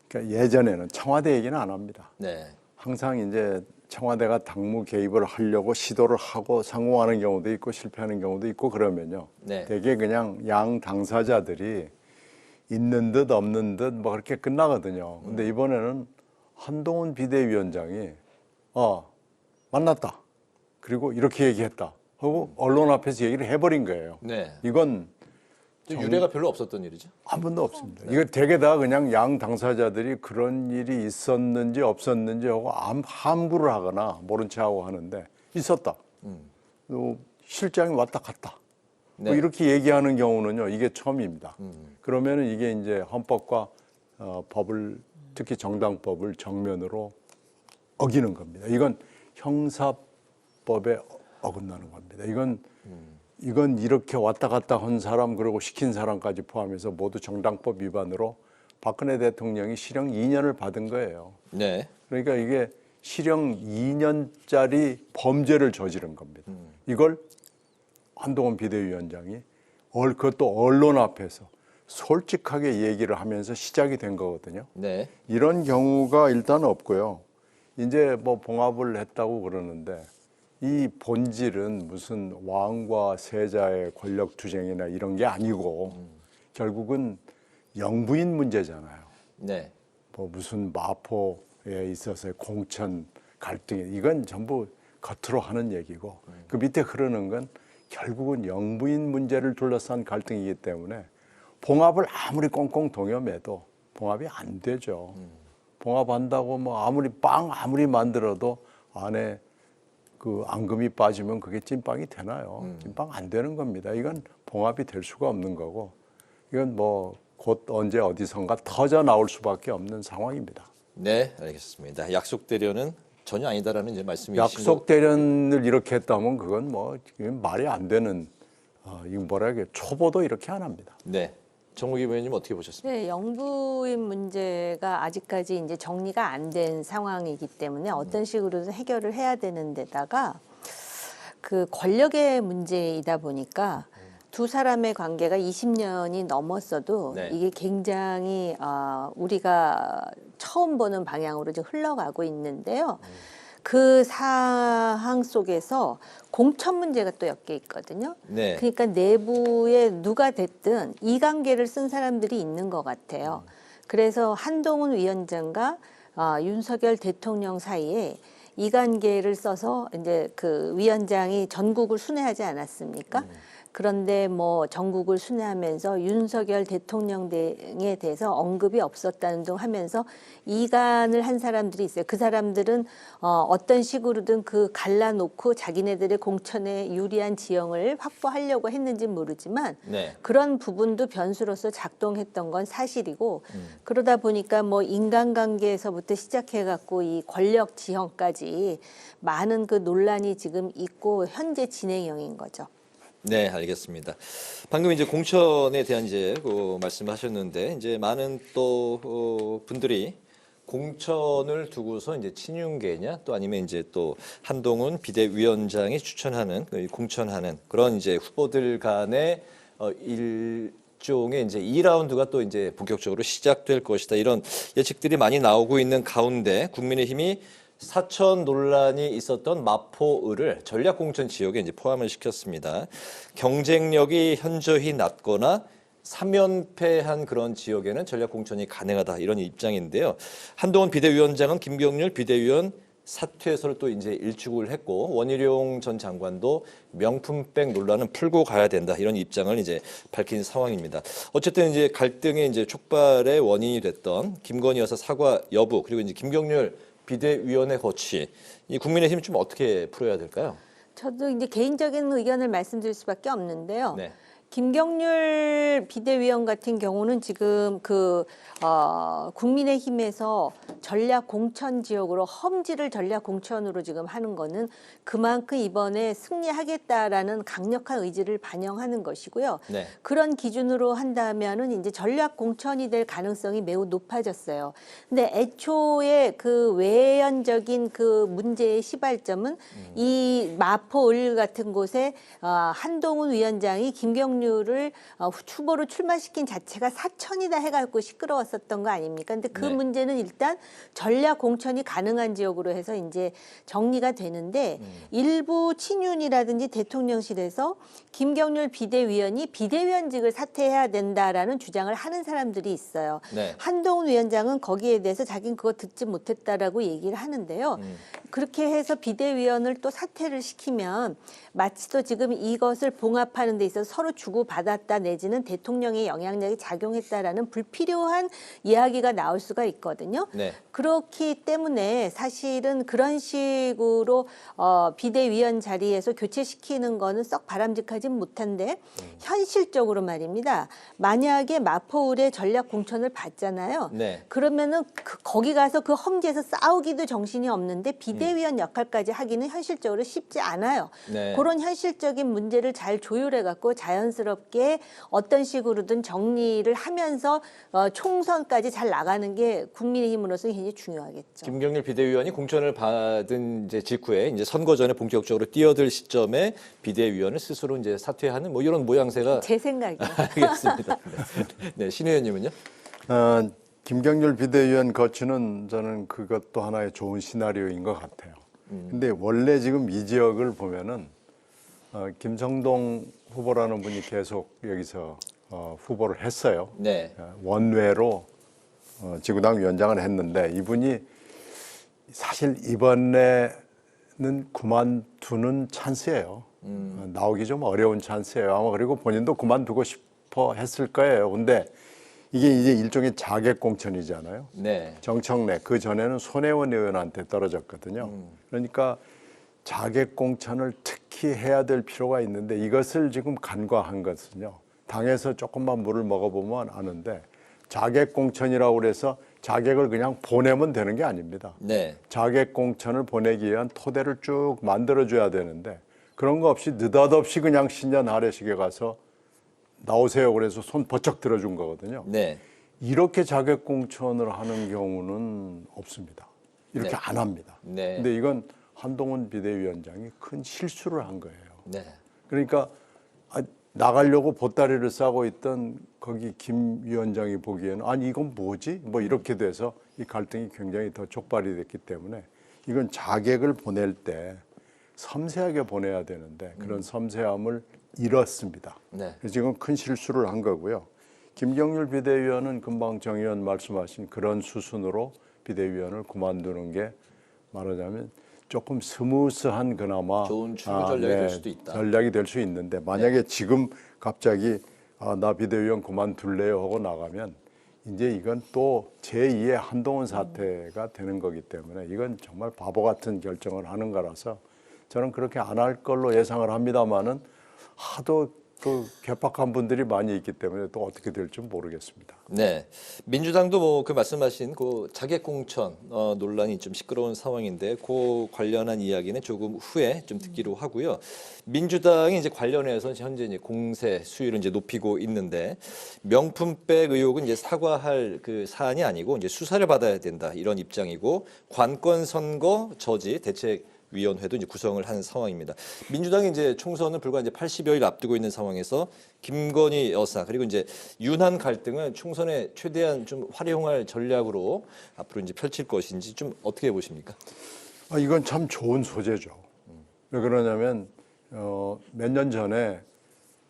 그러니까 예전에는 청와대 얘기는 안 합니다. 네. 항상 이제 청와대가 당무 개입을 하려고 시도를 하고 성공하는 경우도 있고 실패하는 경우도 있고 그러면요. 네. 되게 그냥 양 당사자들이 있는 듯 없는 듯 뭐 그렇게 끝나거든요. 근데 이번에는 한동훈 비대위원장이 만났다. 그리고 이렇게 얘기했다. 하고 언론 앞에서 얘기를 해버린 거예요. 네. 이건 유례가 별로 없었던 일이죠? 한 번도 없습니다. 이거 되게 다 그냥 양 당사자들이 그런 일이 있었는지 없었는지 하고 함구를 하거나 모른 척하고 하는데 있었다. 또 실장이 왔다 갔다. 네. 뭐 이렇게 얘기하는 경우는요. 이게 처음입니다. 그러면은 이게 이제 헌법과 법을 특히 정당법을 정면으로 어기는 겁니다. 이건 형사법에 어긋나는 겁니다. 이건 이렇게 왔다 갔다 한 사람 그리고 시킨 사람까지 포함해서 모두 정당법 위반으로 박근혜 대통령이 실형 2년을 받은 거예요. 네. 그러니까 이게 실형 2년짜리 범죄를 저지른 겁니다. 이걸 한동훈 비대위원장이 그것도 언론 앞에서 솔직하게 얘기를 하면서 시작이 된 거거든요. 네. 이런 경우가 일단 없고요. 이제 뭐 봉합을 했다고 그러는데 이 본질은 무슨 왕과 세자의 권력 투쟁이나 이런 게 아니고 결국은 영부인 문제잖아요. 네. 뭐 무슨 마포에 있어서의 공천 갈등이 이건 전부 겉으로 하는 얘기고 그 밑에 흐르는 건 결국은 영부인 문제를 둘러싼 갈등이기 때문에 봉합을 아무리 꽁꽁 동여매도 봉합이 안 되죠. 봉합한다고 뭐 아무리 만들어도 안에 그 앙금이 빠지면 그게 찐빵이 되나요? 찐빵 안 되는 겁니다. 이건 봉합이 될 수가 없는 거고 이건 뭐 곧 언제 어디선가 터져 나올 수밖에 없는 상황입니다. 네, 알겠습니다. 약속 대련은 전혀 아니다라는 이제 말씀이신 약속 대련을 이렇게 했다면 그건 뭐 말이 안 되는 이거 뭐라 해야 초보도 이렇게 안 합니다. 네. 정무기 의원님 어떻게 보셨습니까? 네, 영부인 문제가 아직까지 이제 정리가 안 된 상황이기 때문에 어떤 식으로든 해결을 해야 되는 데다가 그 권력의 문제이다 보니까 두 사람의 관계가 20년이 넘었어도 네. 이게 굉장히 우리가 처음 보는 방향으로 지금 흘러가고 있는데요. 그 상황 속에서 공천 문제가 또 엮여 있거든요. 네. 그러니까 내부에 누가 됐든 이관계를 쓴 사람들이 있는 것 같아요. 그래서 한동훈 위원장과 윤석열 대통령 사이에 이관계를 써서 이제 그 위원장이 전국을 순회하지 않았습니까? 그런데 뭐 전국을 순회하면서 윤석열 대통령 등에 대해서 언급이 없었다는 등 하면서 이간을 한 사람들이 있어요. 그 사람들은 어떤 식으로든 그 갈라놓고 자기네들의 공천에 유리한 지형을 확보하려고 했는지 모르지만 네. 그런 부분도 변수로서 작동했던 건 사실이고 그러다 보니까 뭐 인간관계에서부터 시작해갖고 이 권력 지형까지 많은 그 논란이 지금 있고 현재 진행형인 거죠. 네, 알겠습니다. 방금 이제 공천에 대한 이제 그 말씀하셨는데 이제 많은 또 분들이 공천을 두고서 이제 친윤계냐 또 아니면 이제 또 한동훈 비대위원장이 추천하는 공천하는 그런 이제 후보들 간의 일종의 이제 2라운드가 또 이제 본격적으로 시작될 것이다 이런 예측들이 많이 나오고 있는 가운데 국민의힘이 사천 논란이 있었던 마포을을 전략공천 지역에 이제 포함을 시켰습니다. 경쟁력이 현저히 낮거나 3연패한 그런 지역에는 전략공천이 가능하다 이런 입장인데요. 한동훈 비대위원장은 김경률 비대위원 사퇴서를 또 이제 일축을 했고 원희룡 전 장관도 명품백 논란은 풀고 가야 된다 이런 입장을 이제 밝힌 상황입니다. 어쨌든 이제 갈등의 이제 촉발의 원인이 됐던 김건희 여사 사과 여부 그리고 이제 김경률 비대위원회 거치 이 국민의힘 좀 어떻게 풀어야 될까요? 저도 이제 개인적인 의견을 말씀드릴 수밖에 없는데요. 네. 김경률 비대위원 같은 경우는 지금 국민의힘에서 전략 공천 지역으로 험지를 전략 공천으로 지금 하는 거는 그만큼 이번에 승리하겠다라는 강력한 의지를 반영하는 것이고요. 네. 그런 기준으로 한다면은 이제 전략 공천이 될 가능성이 매우 높아졌어요. 근데 애초에 그 외연적인 그 문제의 시발점은 이 마포을 같은 곳에 한동훈 위원장이 김경률을 후보로 출마시킨 자체가 사천이다 해갖고 시끄러웠었던 거 아닙니까? 근데 그 네. 문제는 일단 전략 공천이 가능한 지역으로 해서 이제 정리가 되는데 일부 친윤이라든지 대통령실에서 김경률 비대위원이 비대위원직을 사퇴해야 된다라는 주장을 하는 사람들이 있어요. 네. 한동훈 위원장은 거기에 대해서 자기는 그거 듣지 못했다라고 얘기를 하는데요. 그렇게 해서 비대위원을 또 사퇴를 시키면 마치 또 지금 이것을 봉합하는 데 있어서 서로 주고받았다 내지는 대통령의 영향력이 작용했다라는 불필요한 이야기가 나올 수가 있거든요. 네. 그렇기 때문에 사실은 그런 식으로 비대위원 자리에서 교체시키는 거는 썩 바람직하진 못한데 현실적으로 말입니다. 만약에 마포을에 전략 공천을 받잖아요. 네. 그러면은 거기 가서 그 험지에서 싸우기도 정신이 없는데 비대위원 역할까지 하기는 현실적으로 쉽지 않아요. 네. 그런 현실적인 문제를 잘 조율해 갖고 자연스럽게 자연스럽게 어떤 식으로든 정리를 하면서 총선까지 잘 나가는 게 국민의힘으로서는 굉장히 중요하겠죠. 김경률 비대위원이 공천을 받은 이제 직후에 이제 선거 전에 본격적으로 뛰어들 시점에 비대위원을 스스로 이제 사퇴하는 뭐 이런 모양새가 제 생각이요. 알겠습니다. 네, 신 의원님은요? 김경률 비대위원 거치는 저는 그것도 하나의 좋은 시나리오인 것 같아요. 근데 원래 지금 이 지역을 보면은 김성동 후보라는 분이 계속 여기서 후보를 했어요. 네. 원외로 지구당 위원장을 했는데 이분이 사실 이번에는 그만두는 찬스예요. 나오기 좀 어려운 찬스예요. 아마 그리고 본인도 그만두고 싶어 했을 거예요. 근데 이게 이제 일종의 자객 공천이잖아요. 네. 정청래 그 전에는 손혜원 의원한테 떨어졌거든요. 그러니까 자객 공천을 특히 해야 될 필요가 있는데 이것을 지금 간과한 것은요. 당에서 조금만 물을 먹어보면 아는데 자객 공천이라고 그래서 자객을 그냥 보내면 되는 게 아닙니다. 네. 자객 공천을 보내기 위한 토대를 쭉 만들어줘야 되는데 그런 거 없이 느닷없이 그냥 신년 하례식에 가서 나오세요. 그래서 손 버쩍 들어준 거거든요. 네. 이렇게 자객 공천을 하는 경우는 없습니다. 이렇게 네. 안 합니다. 네. 근데 이건 한동훈 비대위원장이 큰 실수를 한 거예요. 네. 그러니까 나가려고 보따리를 싸고 있던 거기 김 위원장이 보기에는 아니 이건 뭐지? 뭐 이렇게 돼서 이 갈등이 굉장히 더 촉발이 됐기 때문에 이건 자객을 보낼 때 섬세하게 보내야 되는데 그런 섬세함을 잃었습니다. 네. 그래서 지금 큰 실수를 한 거고요. 김경률 비대위원은 금방 정 의원 말씀하신 그런 수순으로 비대위원을 그만두는 게 말하자면 조금 스무스한 그나마 좋은 출구 전략이 될 수도 있다. 전략이 될 수 있는데 만약에 지금 갑자기 나 비대위원 그만둘래요 하고 나가면 이제 이건 또 제2의 한동훈 사태가 되는 거기 때문에 이건 정말 바보 같은 결정을 하는 거라서 저는 그렇게 안 할 걸로 예상을 합니다만은 하도 또 개박한 분들이 많이 있기 때문에 또 어떻게 될지 모르겠습니다. 네, 민주당도 뭐 그 말씀하신 그 자객 공천 논란이 좀 시끄러운 상황인데 그 관련한 이야기는 조금 후에 좀 듣기로 하고요. 민주당이 이제 관련해서 현재 이제 공세 수위를 이제 높이고 있는데 명품백 의혹은 이제 사과할 그 사안이 아니고 이제 수사를 받아야 된다 이런 입장이고 관권 선거 저지 대책 위원회도 이제 구성을 한 상황입니다. 민주당이 이제 총선을 불과 이제 80여일 앞두고 있는 상황에서 김건희 여사 그리고 이제 윤한 갈등을 총선에 최대한 좀 활용할 전략으로 앞으로 이제 펼칠 것인지 좀 어떻게 보십니까? 이건 참 좋은 소재죠. 왜 그러냐면 몇 년 전에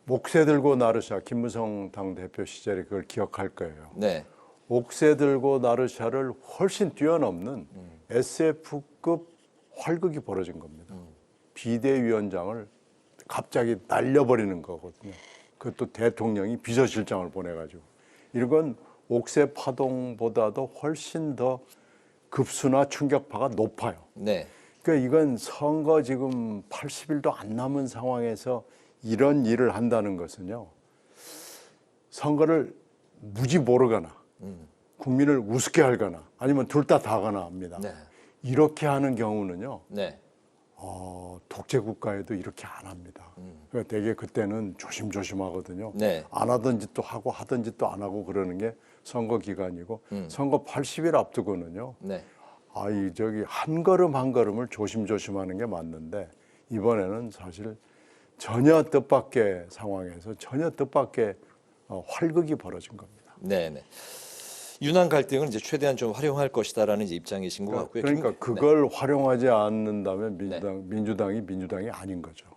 옥새 들고 나르샤 김무성 당대표 시절에 그걸 기억할 거예요. 네. 옥새 들고 나르샤를 훨씬 뛰어넘는 SF급 활극이 벌어진 겁니다. 비대위원장을 갑자기 날려버리는 거거든요. 그것도 대통령이 비서실장을 보내가지고. 이건 옥새 파동보다도 훨씬 더 급수나 충격파가 높아요. 네. 그러니까 이건 선거 지금 80일도 안 남은 상황에서 이런 일을 한다는 것은요. 선거를 무지 모르거나 국민을 우습게 하거나 아니면 둘 다 가나 합니다. 네. 이렇게 하는 경우는요. 네. 독재 국가에도 이렇게 안 합니다. 그러니까 되게 그때는 조심조심하거든요. 네. 안 하던 짓도 하고 하던 짓도 안 하고 그러는 게 선거 기간이고 선거 80일 앞두고는요. 네. 저기 한 걸음 한 걸음을 조심조심하는 게 맞는데 이번에는 사실 전혀 뜻밖의 상황에서 전혀 뜻밖의 활극이 벌어진 겁니다. 네, 네. 윤한 갈등을 이제 최대한 좀 활용할 것이다라는 이제 입장이신 것 같고요. 그러니까 그걸 활용하지 않는다면 민주당이 아닌 거죠.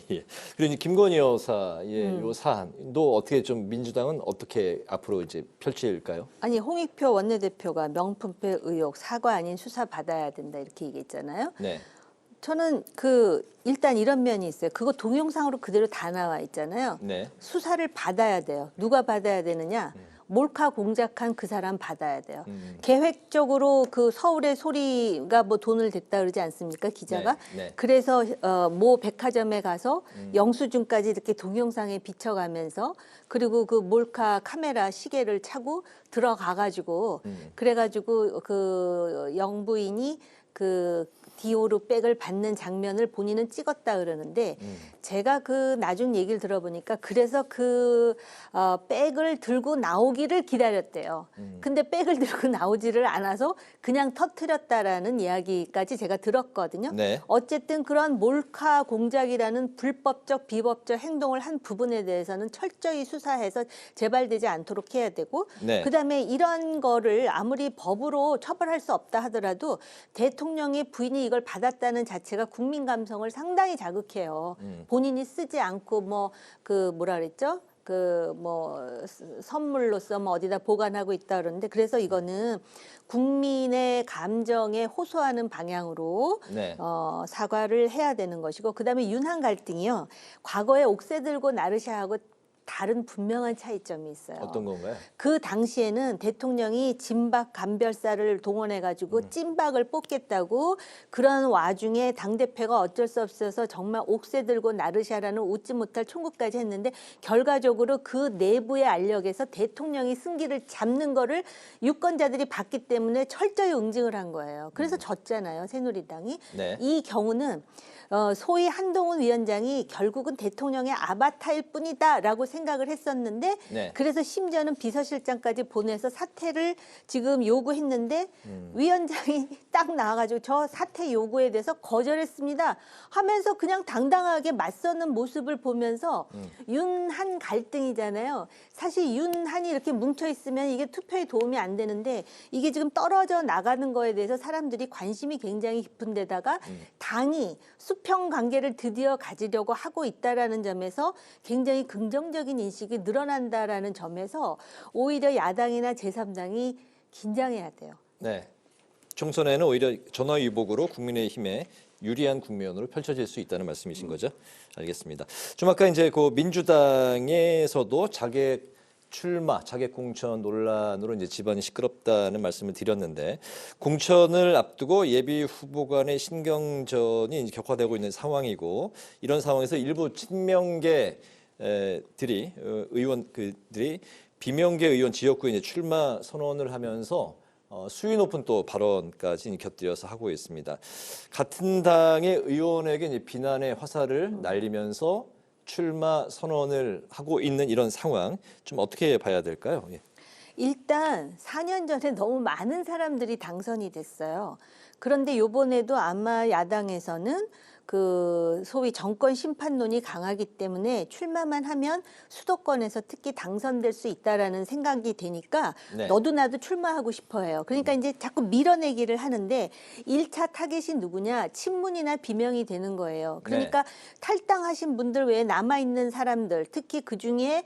예. 그리고 이제 김건희 여사의 요 사안도 어떻게 좀 민주당은 어떻게 앞으로 이제 펼칠까요? 아니 홍익표 원내대표가 명품백 의혹 사과 아닌 수사 받아야 된다 이렇게 얘기했잖아요. 네. 저는 일단 이런 면이 있어요. 그거 동영상으로 그대로 다 나와 있잖아요. 네. 수사를 받아야 돼요. 누가 받아야 되느냐? 몰카 공작한 그 사람 받아야 돼요. 계획적으로 그 서울의 소리가 뭐 돈을 댔다 그러지 않습니까? 기자가. 네, 네. 그래서 모 백화점에 가서 영수증까지 이렇게 동영상에 비춰가면서 그리고 그 몰카 카메라 시계를 차고 들어가가지고 그래가지고 그 영부인이 그 디오로 백을 받는 장면을 본인은 찍었다 그러는데 제가 그 나중 얘기를 들어보니까 그래서 그 백을 들고 나오기를 기다렸대요. 근데 백을 들고 나오지를 않아서 그냥 터뜨렸다라는 이야기까지 제가 들었거든요. 네. 어쨌든 그런 몰카 공작이라는 불법적 비법적 행동을 한 부분에 대해서는 철저히 수사해서 재발되지 않도록 해야 되고 네. 그다음에 이런 거를 아무리 법으로 처벌할 수 없다 하더라도 대통령의 부인이 이걸 받았다는 자체가 국민 감성을 상당히 자극해요. 본인이 쓰지 않고 뭐라 그랬죠? 선물로서 어디다 보관하고 있다 그러는데 그래서 이거는 국민의 감정에 호소하는 방향으로 네. 사과를 해야 되는 것이고 그다음에 윤한 갈등이요. 과거에 옥새 들고 나르샤하고 다른 분명한 차이점이 있어요. 어떤 건가요? 그 당시에는 대통령이 진박 감별사를 동원해가지고 찐박을 뽑겠다고 그런 와중에 당대표가 어쩔 수 없어서 정말 옥새 들고 나르샤라는 웃지 못할 총국까지 했는데 결과적으로 그 내부의 알력에서 대통령이 승기를 잡는 거를 유권자들이 봤기 때문에 철저히 응징을 한 거예요. 그래서 졌잖아요, 새누리당이. 네. 이 경우는 소위 한동훈 위원장이 결국은 대통령의 아바타일 뿐이다라고 생각을 했었는데 네. 그래서 심지어는 비서실장까지 보내서 사퇴를 지금 요구했는데 위원장이 딱 나와가지고 저 사퇴 요구에 대해서 거절했습니다 하면서 그냥 당당하게 맞서는 모습을 보면서 윤한 갈등이잖아요. 사실 윤한이 이렇게 뭉쳐 있으면 이게 투표에 도움이 안 되는데 이게 지금 떨어져 나가는 거에 대해서 사람들이 관심이 굉장히 깊은 데다가 당이 수평 관계를 드디어 가지려고 하고 있다라는 점에서 굉장히 긍정적인 인식이 늘어난다라는 점에서 오히려 야당이나 제3당이 긴장해야 돼요. 네. 총선에는 오히려 전화위복으로 국민의힘에 유리한 국면으로 펼쳐질 수 있다는 말씀이신 거죠? 알겠습니다. 좀 아까 이제 그 민주당에서도 자객 출마, 자객 공천 논란으로 이제 집안이 시끄럽다는 말씀을 드렸는데 공천을 앞두고 예비 후보 간의 신경전이 이제 격화되고 있는 상황이고 이런 상황에서 일부 친명계들이 의원들이 비명계 의원 지역구에 이제 출마 선언을 하면서 수위 높은 또 발언까지 곁들여서 하고 있습니다. 같은 당의 의원에게 이제 비난의 화살을 날리면서 출마 선언을 하고 있는 이런 상황 좀 어떻게 봐야 될까요? 예. 일단 4년 전에 너무 많은 사람들이 당선이 됐어요. 그런데 이번에도 아마 야당에서는 그 소위 정권 심판론이 강하기 때문에 출마만 하면 수도권에서 특히 당선될 수 있다라는 생각이 되니까 네. 너도 나도 출마하고 싶어 해요. 그러니까 이제 자꾸 밀어내기를 하는데 1차 타겟이 누구냐? 친문이나 비명이 되는 거예요. 그러니까 탈당하신 분들 외에 남아있는 사람들, 특히 그중에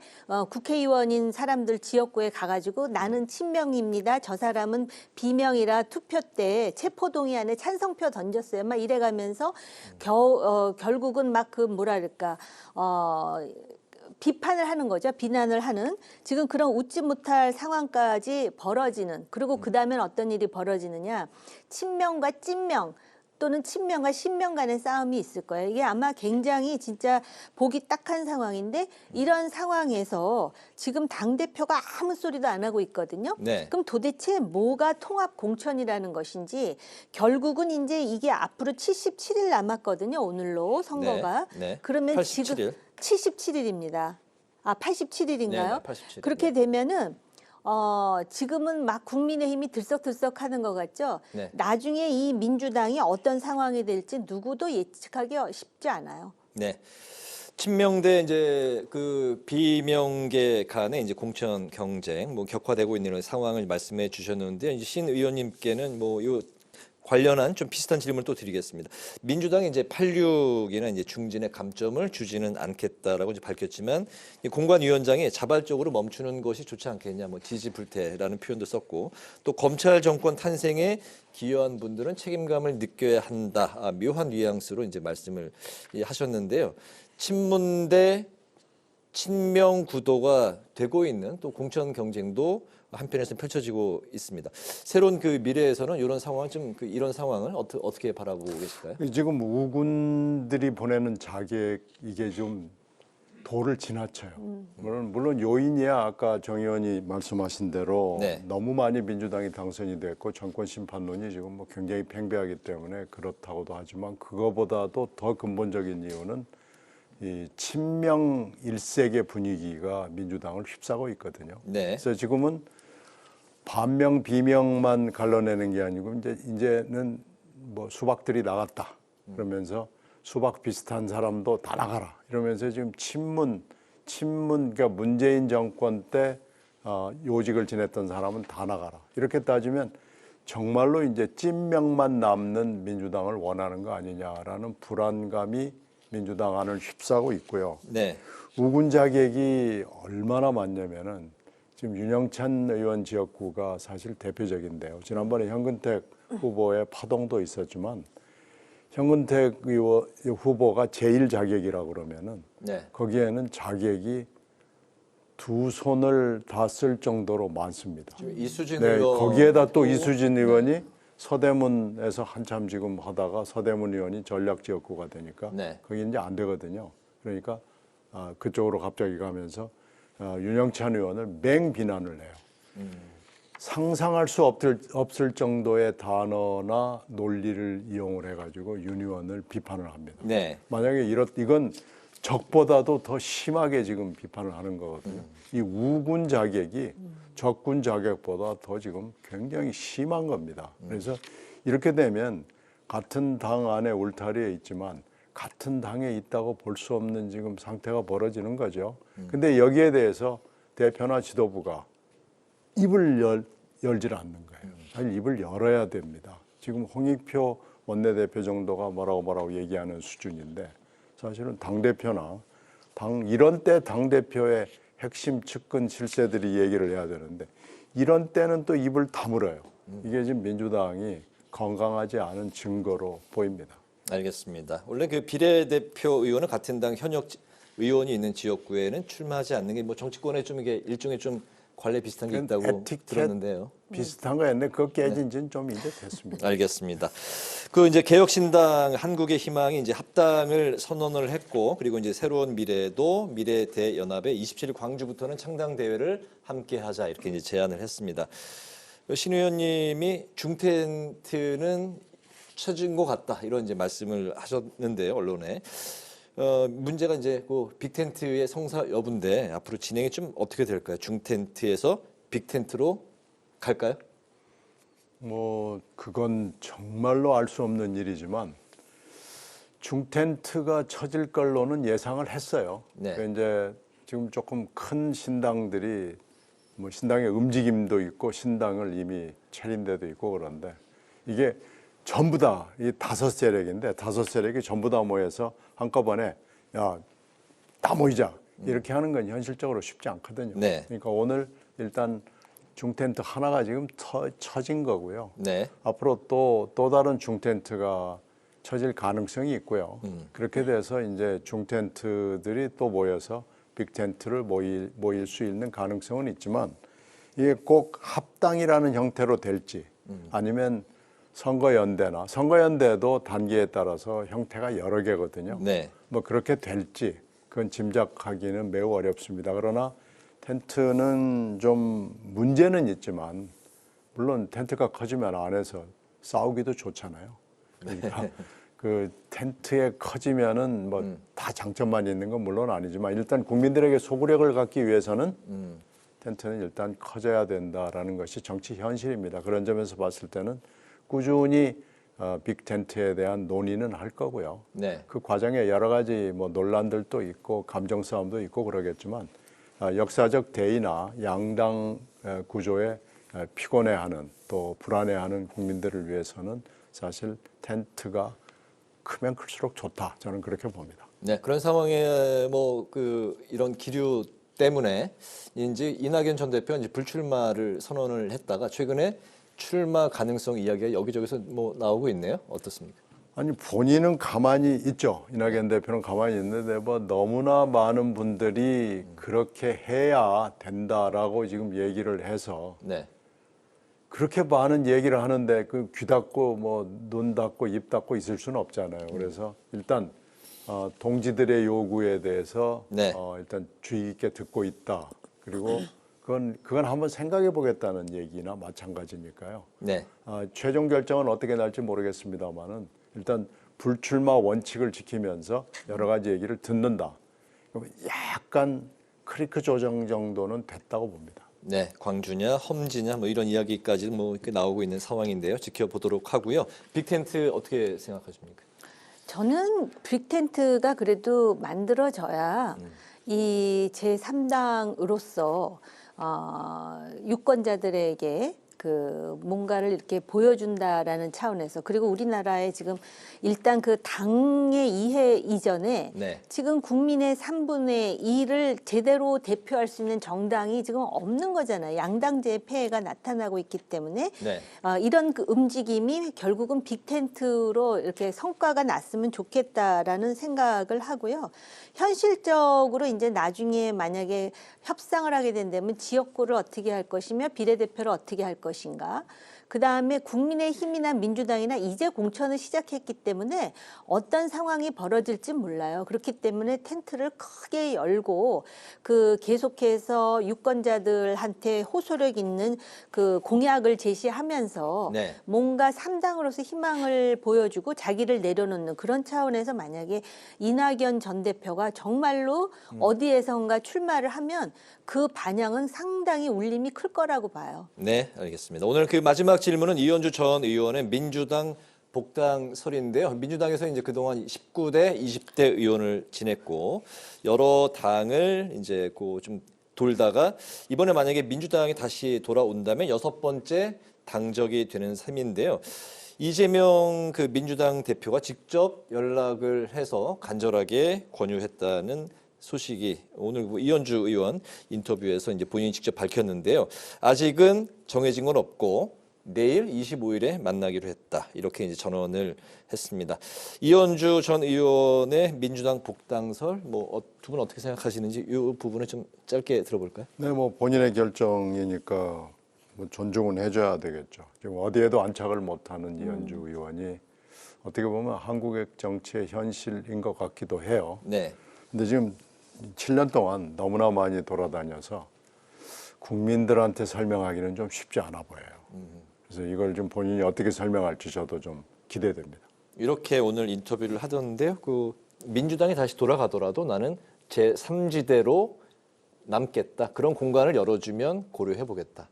국회의원인 사람들 지역구에 가가지고 나는 친명입니다. 저 사람은 비명이라 투표 때 체포동의 안에 찬성표 던졌어요. 막 이래가면서 결국은 막 비판을 하는 거죠. 비난을 하는. 지금 그런 웃지 못할 상황까지 벌어지는. 그리고 그다음엔 어떤 일이 벌어지느냐. 친명과 찐명 또는 친명과 신명 간의 싸움이 있을 거예요. 이게 아마 굉장히 진짜 보기 딱한 상황인데 이런 상황에서 지금 당대표가 아무 소리도 안 하고 있거든요. 네. 그럼 도대체 뭐가 통합 공천이라는 것인지 결국은 이제 이게 앞으로 77일 남았거든요. 오늘로 선거가. 네. 네. 그러면 87일. 지금 77일입니다. 87일인가요? 네, 87일. 그렇게 되면은 지금은 막 국민의힘이 들썩들썩하는 것 같죠. 네. 나중에 이 민주당이 어떤 상황이 될지 누구도 예측하기 쉽지 않아요. 네. 친명대 이제 그 비명계 간의 이제 공천 경쟁 격화되고 있는 상황을 말씀해 주셨는데 이제 신 의원님께는 요 관련한 좀 비슷한 질문을 또 드리겠습니다. 민주당이 이제 86이나 이제 중진의 감점을 주지는 않겠다라고 이제 밝혔지만 공관위원장이 자발적으로 멈추는 것이 좋지 않겠냐, 지지불태라는 표현도 썼고 또 검찰 정권 탄생에 기여한 분들은 책임감을 느껴야 한다. 묘한 뉘앙스로 이제 말씀을 하셨는데요. 친문 대 친명 구도가 되고 있는 또 공천 경쟁도 한편에서는 펼쳐지고 있습니다. 새로운 그 미래에서는 이런 상황을 이런 상황을 어떻게 바라보고 계실까요? 지금 우군들이 보내는 자객 이게 좀 도를 지나쳐요. 물론 요인이야 아까 정 의원이 말씀하신 대로 네. 너무 많이 민주당이 당선이 됐고 정권 심판론이 지금 뭐 굉장히 팽배하기 때문에 그렇다고도 하지만 그거보다도 더 근본적인 이유는 이 친명 일색의 분위기가 민주당을 휩싸고 있거든요. 네. 그래서 지금은 반명 비명만 갈라내는 게 아니고 이제는 뭐 수박들이 나갔다 그러면서 수박 비슷한 사람도 다 나가라 이러면서 지금 친문 그러니까 문재인 정권 때 요직을 지냈던 사람은 다 나가라 이렇게 따지면 정말로 이제 찐명만 남는 민주당을 원하는 거 아니냐라는 불안감이 민주당 안을 휩싸고 있고요. 네. 우군 자객이 얼마나 많냐면은 지금 윤영찬 의원 지역구가 사실 대표적인데요. 지난번에 현근택 후보의 파동도 있었지만 현근택 후보가 제1 자객이라고 그러면은 네. 거기에는 자객이 두 손을 다 쓸 정도로 많습니다. 이수진 네, 의원 거기에다 또 이수진 의원이 서대문에서 한참 지금 하다가 서대문 의원이 전략 지역구가 되니까 네. 거기 이제 안 되거든요. 그러니까 그쪽으로 갑자기 가면서 윤영찬 의원을 맹비난을 해요. 상상할 수 없을 정도의 단어나 논리를 이용을 해가지고 윤 의원을 비판을 합니다. 네. 만약에 이건 적보다도 더 심하게 지금 비판을 하는 거거든요. 이 우군 자객이 적군 자객보다 더 지금 굉장히 심한 겁니다. 그래서 이렇게 되면 같은 당 안에 울타리에 있지만 같은 당에 있다고 볼 수 없는 지금 상태가 벌어지는 거죠. 근데 여기에 대해서 대표나 지도부가 입을 열질 않는 거예요. 사실 입을 열어야 됩니다. 지금 홍익표 원내대표 정도가 뭐라고 얘기하는 수준인데 사실은 당대표나 이런 때 당대표의 핵심 측근 실세들이 얘기를 해야 되는데 이런 때는 또 입을 다물어요. 이게 지금 민주당이 건강하지 않은 증거로 보입니다. 알겠습니다. 원래 그 비례대표 의원은 같은 당 현역 의원이 있는 지역구에는 출마하지 않는 게 뭐 정치권에 좀 이게 일종의 좀 관례 비슷한 게 있다고 에티켓 들었는데요. 비슷한 거였는데 그거 깨진 지는 좀 이제 됐습니다. 알겠습니다. 그 이제 개혁신당 한국의 희망이 이제 합당을 선언을 했고 그리고 이제 새로운 미래도 미래대연합의 27일 광주부터는 창당 대회를 함께 하자 이렇게 이제 제안을 했습니다. 신 의원님이 중텐트는 쳐진 것 같다 이런 이제 말씀을 하셨는데요 언론에. 문제가 이제 그 빅텐트의 성사 여부인데 앞으로 진행이 좀 어떻게 될까요? 중텐트에서 빅텐트로 갈까요? 뭐 그건 정말로 알 수 없는 일이지만 중텐트가 쳐질 걸로는 예상을 했어요. 네. 그러니까 이제 지금 조금 큰 신당들이 뭐 신당의 움직임도 있고 신당을 이미 차린 데도 있고 그런데 이게 전부 다 이 5세력인데 5세력이 전부 다 모여서 한꺼번에 야, 다 모이자 이렇게 하는 건 현실적으로 쉽지 않거든요. 네. 그러니까 오늘 일단 중텐트 하나가 지금 쳐진 거고요. 네. 앞으로 또 다른 중텐트가 쳐질 가능성이 있고요. 그렇게 돼서 이제 중텐트들이 또 모여서 빅텐트를 모일 수 있는 가능성은 있지만 이게 꼭 합당이라는 형태로 될지 아니면 선거연대도 단계에 따라서 형태가 여러 개거든요. 네. 뭐 그렇게 될지 그건 짐작하기는 매우 어렵습니다. 그러나 텐트는 좀 문제는 있지만 물론 텐트가 커지면 안에서 싸우기도 좋잖아요. 그러니까 그 텐트에 커지면은 뭐 다 장점만 있는 건 물론 아니지만 일단 국민들에게 소구력을 갖기 위해서는 텐트는 일단 커져야 된다라는 것이 정치 현실입니다. 그런 점에서 봤을 때는 꾸준히 빅텐트에 대한 논의는 할 거고요. 네. 그 과정에 여러 가지 뭐 논란들도 있고 감정 싸움도 있고 그러겠지만 역사적 대의나 양당 구조에 피곤해하는 또 불안해하는 국민들을 위해서는 사실 텐트가 크면 클수록 좋다. 저는 그렇게 봅니다. 네, 그런 상황에 뭐 그 이런 기류 때문에 이제 이낙연 전 대표가 이제 불출마를 선언을 했다가 최근에 출마 가능성 이야기가 여기저기서 뭐 나오고 있네요. 어떻습니까? 아니 본인은 가만히 있죠. 이낙연 대표는 가만히 있는데 뭐 너무나 많은 분들이 그렇게 해야 된다라고 지금 얘기를 해서 네. 그렇게 많은 얘기를 하는데 그 귀 닫고 뭐 눈 닫고 입 닫고 있을 수는 없잖아요. 그래서 일단 동지들의 요구에 대해서 네. 일단 주의 깊게 듣고 있다. 그리고 그건 한번 생각해 보겠다는 얘기나 마찬가지니까요. 네. 최종 결정은 어떻게 날지 모르겠습니다만은 일단 불출마 원칙을 지키면서 여러 가지 얘기를 듣는다. 약간 크리크 조정 정도는 됐다고 봅니다. 네, 광주냐, 험지냐 뭐 이런 이야기까지 뭐 이렇게 나오고 있는 상황인데요. 지켜보도록 하고요. 빅텐트 어떻게 생각하십니까? 저는 빅텐트가 그래도 만들어져야 이 제3당으로서 유권자들에게 그 뭔가를 이렇게 보여준다라는 차원에서, 그리고 우리나라에 지금 일단 그 당의 이해 이전에 네. 지금 국민의 3분의 2를 제대로 대표할 수 있는 정당이 지금 없는 거잖아요. 양당제의 폐해가 나타나고 있기 때문에 네. 이런 그 움직임이 결국은 빅텐트로 이렇게 성과가 났으면 좋겠다라는 생각을 하고요. 현실적으로 이제 나중에 만약에 협상을 하게 된다면 지역구를 어떻게 할 것이며 비례대표를 어떻게 할 것인가. 그다음에 국민의힘이나 민주당이나 이제 공천을 시작했기 때문에 어떤 상황이 벌어질지 몰라요. 그렇기 때문에 텐트를 크게 열고 그 계속해서 유권자들한테 호소력 있는 그 공약을 제시하면서 네. 뭔가 3당으로서 희망을 보여주고 자기를 내려놓는 그런 차원에서 만약에 이낙연 전 대표가 정말로 어디에선가 출마를 하면 그 반향은 상당히 울림이 클 거라고 봐요. 네, 알겠습니다. 오늘 그 마지막 질문은 이현주 전 의원의 민주당 복당설인데요. 민주당에서 이제 그동안 19대, 20대 의원을 지냈고 여러 당을 이제 좀 돌다가 이번에 만약에 민주당이 다시 돌아온다면 6번째 당적이 되는 셈인데요. 이재명 그 민주당 대표가 직접 연락을 해서 간절하게 권유했다는 소식이 오늘 이현주 의원 인터뷰에서 이제 본인이 직접 밝혔는데요. 아직은 정해진 건 없고 내일 25일에 만나기로 했다. 이렇게 이제 전언을 했습니다. 이현주 전 의원의 민주당 복당설 두 분 어떻게 생각하시는지 이 부분을 좀 짧게 들어볼까요? 네, 본인의 결정이니까 존중은 해줘야 되겠죠. 지금 어디에도 안착을 못하는 이현주 의원이 어떻게 보면 한국의 정치의 현실인 것 같기도 해요. 네. 근데 지금 7년 동안 너무나 많이 돌아다녀서 국민들한테 설명하기는 좀 쉽지 않아 보여요. 그래서 이걸 좀 본인이 어떻게 설명할지 저도 좀 기대됩니다. 이렇게 오늘 인터뷰를 하던데요. 그 민주당이 다시 돌아가더라도 나는 제3지대로 남겠다. 그런 공간을 열어주면 고려해보겠다.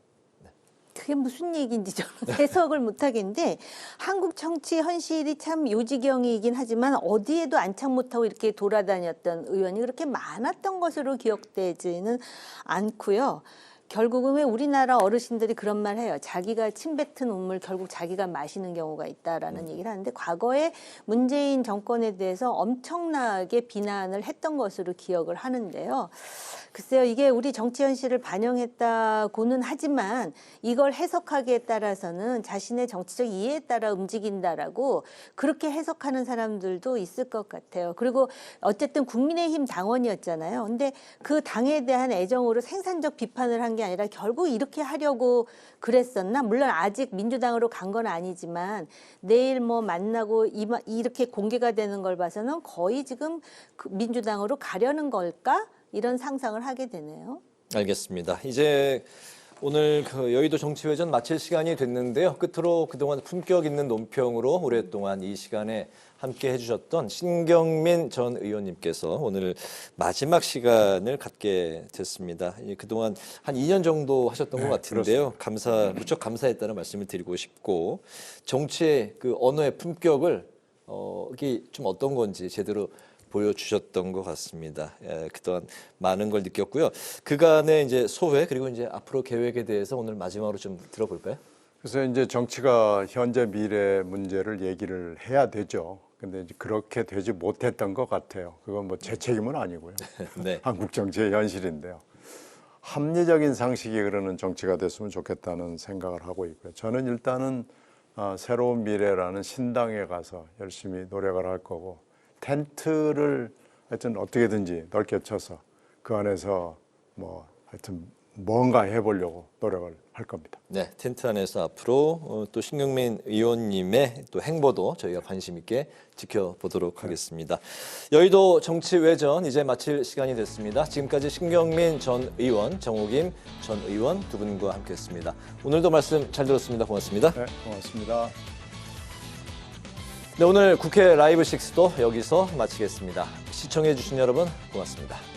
그게 무슨 얘기인지 저는 해석을 못하겠는데 한국 정치 현실이 참 요지경이긴 하지만 어디에도 안착 못하고 이렇게 돌아다녔던 의원이 그렇게 많았던 것으로 기억되지는 않고요. 결국은 왜 우리나라 어르신들이 그런 말 해요. 자기가 침 뱉은 우물 결국 자기가 마시는 경우가 있다라는 얘기를 하는데 과거에 문재인 정권에 대해서 엄청나게 비난을 했던 것으로 기억을 하는데요. 글쎄요, 이게 우리 정치 현실을 반영했다고는 하지만 이걸 해석하기에 따라서는 자신의 정치적 이해에 따라 움직인다라고 그렇게 해석하는 사람들도 있을 것 같아요. 그리고 어쨌든 국민의힘 당원이었잖아요. 근데 그 당에 대한 애정으로 생산적 비판을 한 게 아니라 결국 이렇게 하려고 그랬었나? 물론 아직 민주당으로 간 건 아니지만 내일 만나고 이렇게 공개가 되는 걸 봐서는 거의 지금 민주당으로 가려는 걸까? 이런 상상을 하게 되네요. 알겠습니다. 이제 오늘 그 여의도 정치회전 마칠 시간이 됐는데요. 끝으로 그동안 품격 있는 논평으로 오랫동안 이 시간에 함께 해주셨던 신경민 전 의원님께서 오늘 마지막 시간을 갖게 됐습니다. 그동안 한 2년 정도 하셨던 것 같은데요. 무척 감사했다는 말씀을 드리고 싶고 정치의 그 언어의 품격을 이게 좀 어떤 건지 제대로 보여주셨던 것 같습니다. 그동안 많은 걸 느꼈고요. 그간의 이제 소회 그리고 이제 앞으로 계획에 대해서 오늘 마지막으로 좀 들어볼까요? 그래서 이제 정치가 현재 미래 문제를 얘기를 해야 되죠. 근데 이제 그렇게 되지 못했던 것 같아요. 그건 제 책임은 아니고요. 네. 한국 정치의 현실인데요. 합리적인 상식이 흐르는 정치가 됐으면 좋겠다는 생각을 하고 있고요. 저는 일단은 새로운 미래라는 신당에 가서 열심히 노력을 할 거고 텐트를 하여튼 어떻게든지 넓게 쳐서 그 안에서 하여튼 뭔가 해보려고 노력을 할 겁니다. 네, 텐트 안에서 앞으로 또 신경민 의원님의 또 행보도 저희가 관심 있게 지켜보도록 하겠습니다. 여의도 정치외전 이제 마칠 시간이 됐습니다. 지금까지 신경민 전 의원, 정호김 전 의원 두 분과 함께했습니다. 오늘도 말씀 잘 들었습니다. 고맙습니다. 네, 고맙습니다. 네, 오늘 국회 라이브 6도 여기서 마치겠습니다. 시청해주신 여러분 고맙습니다.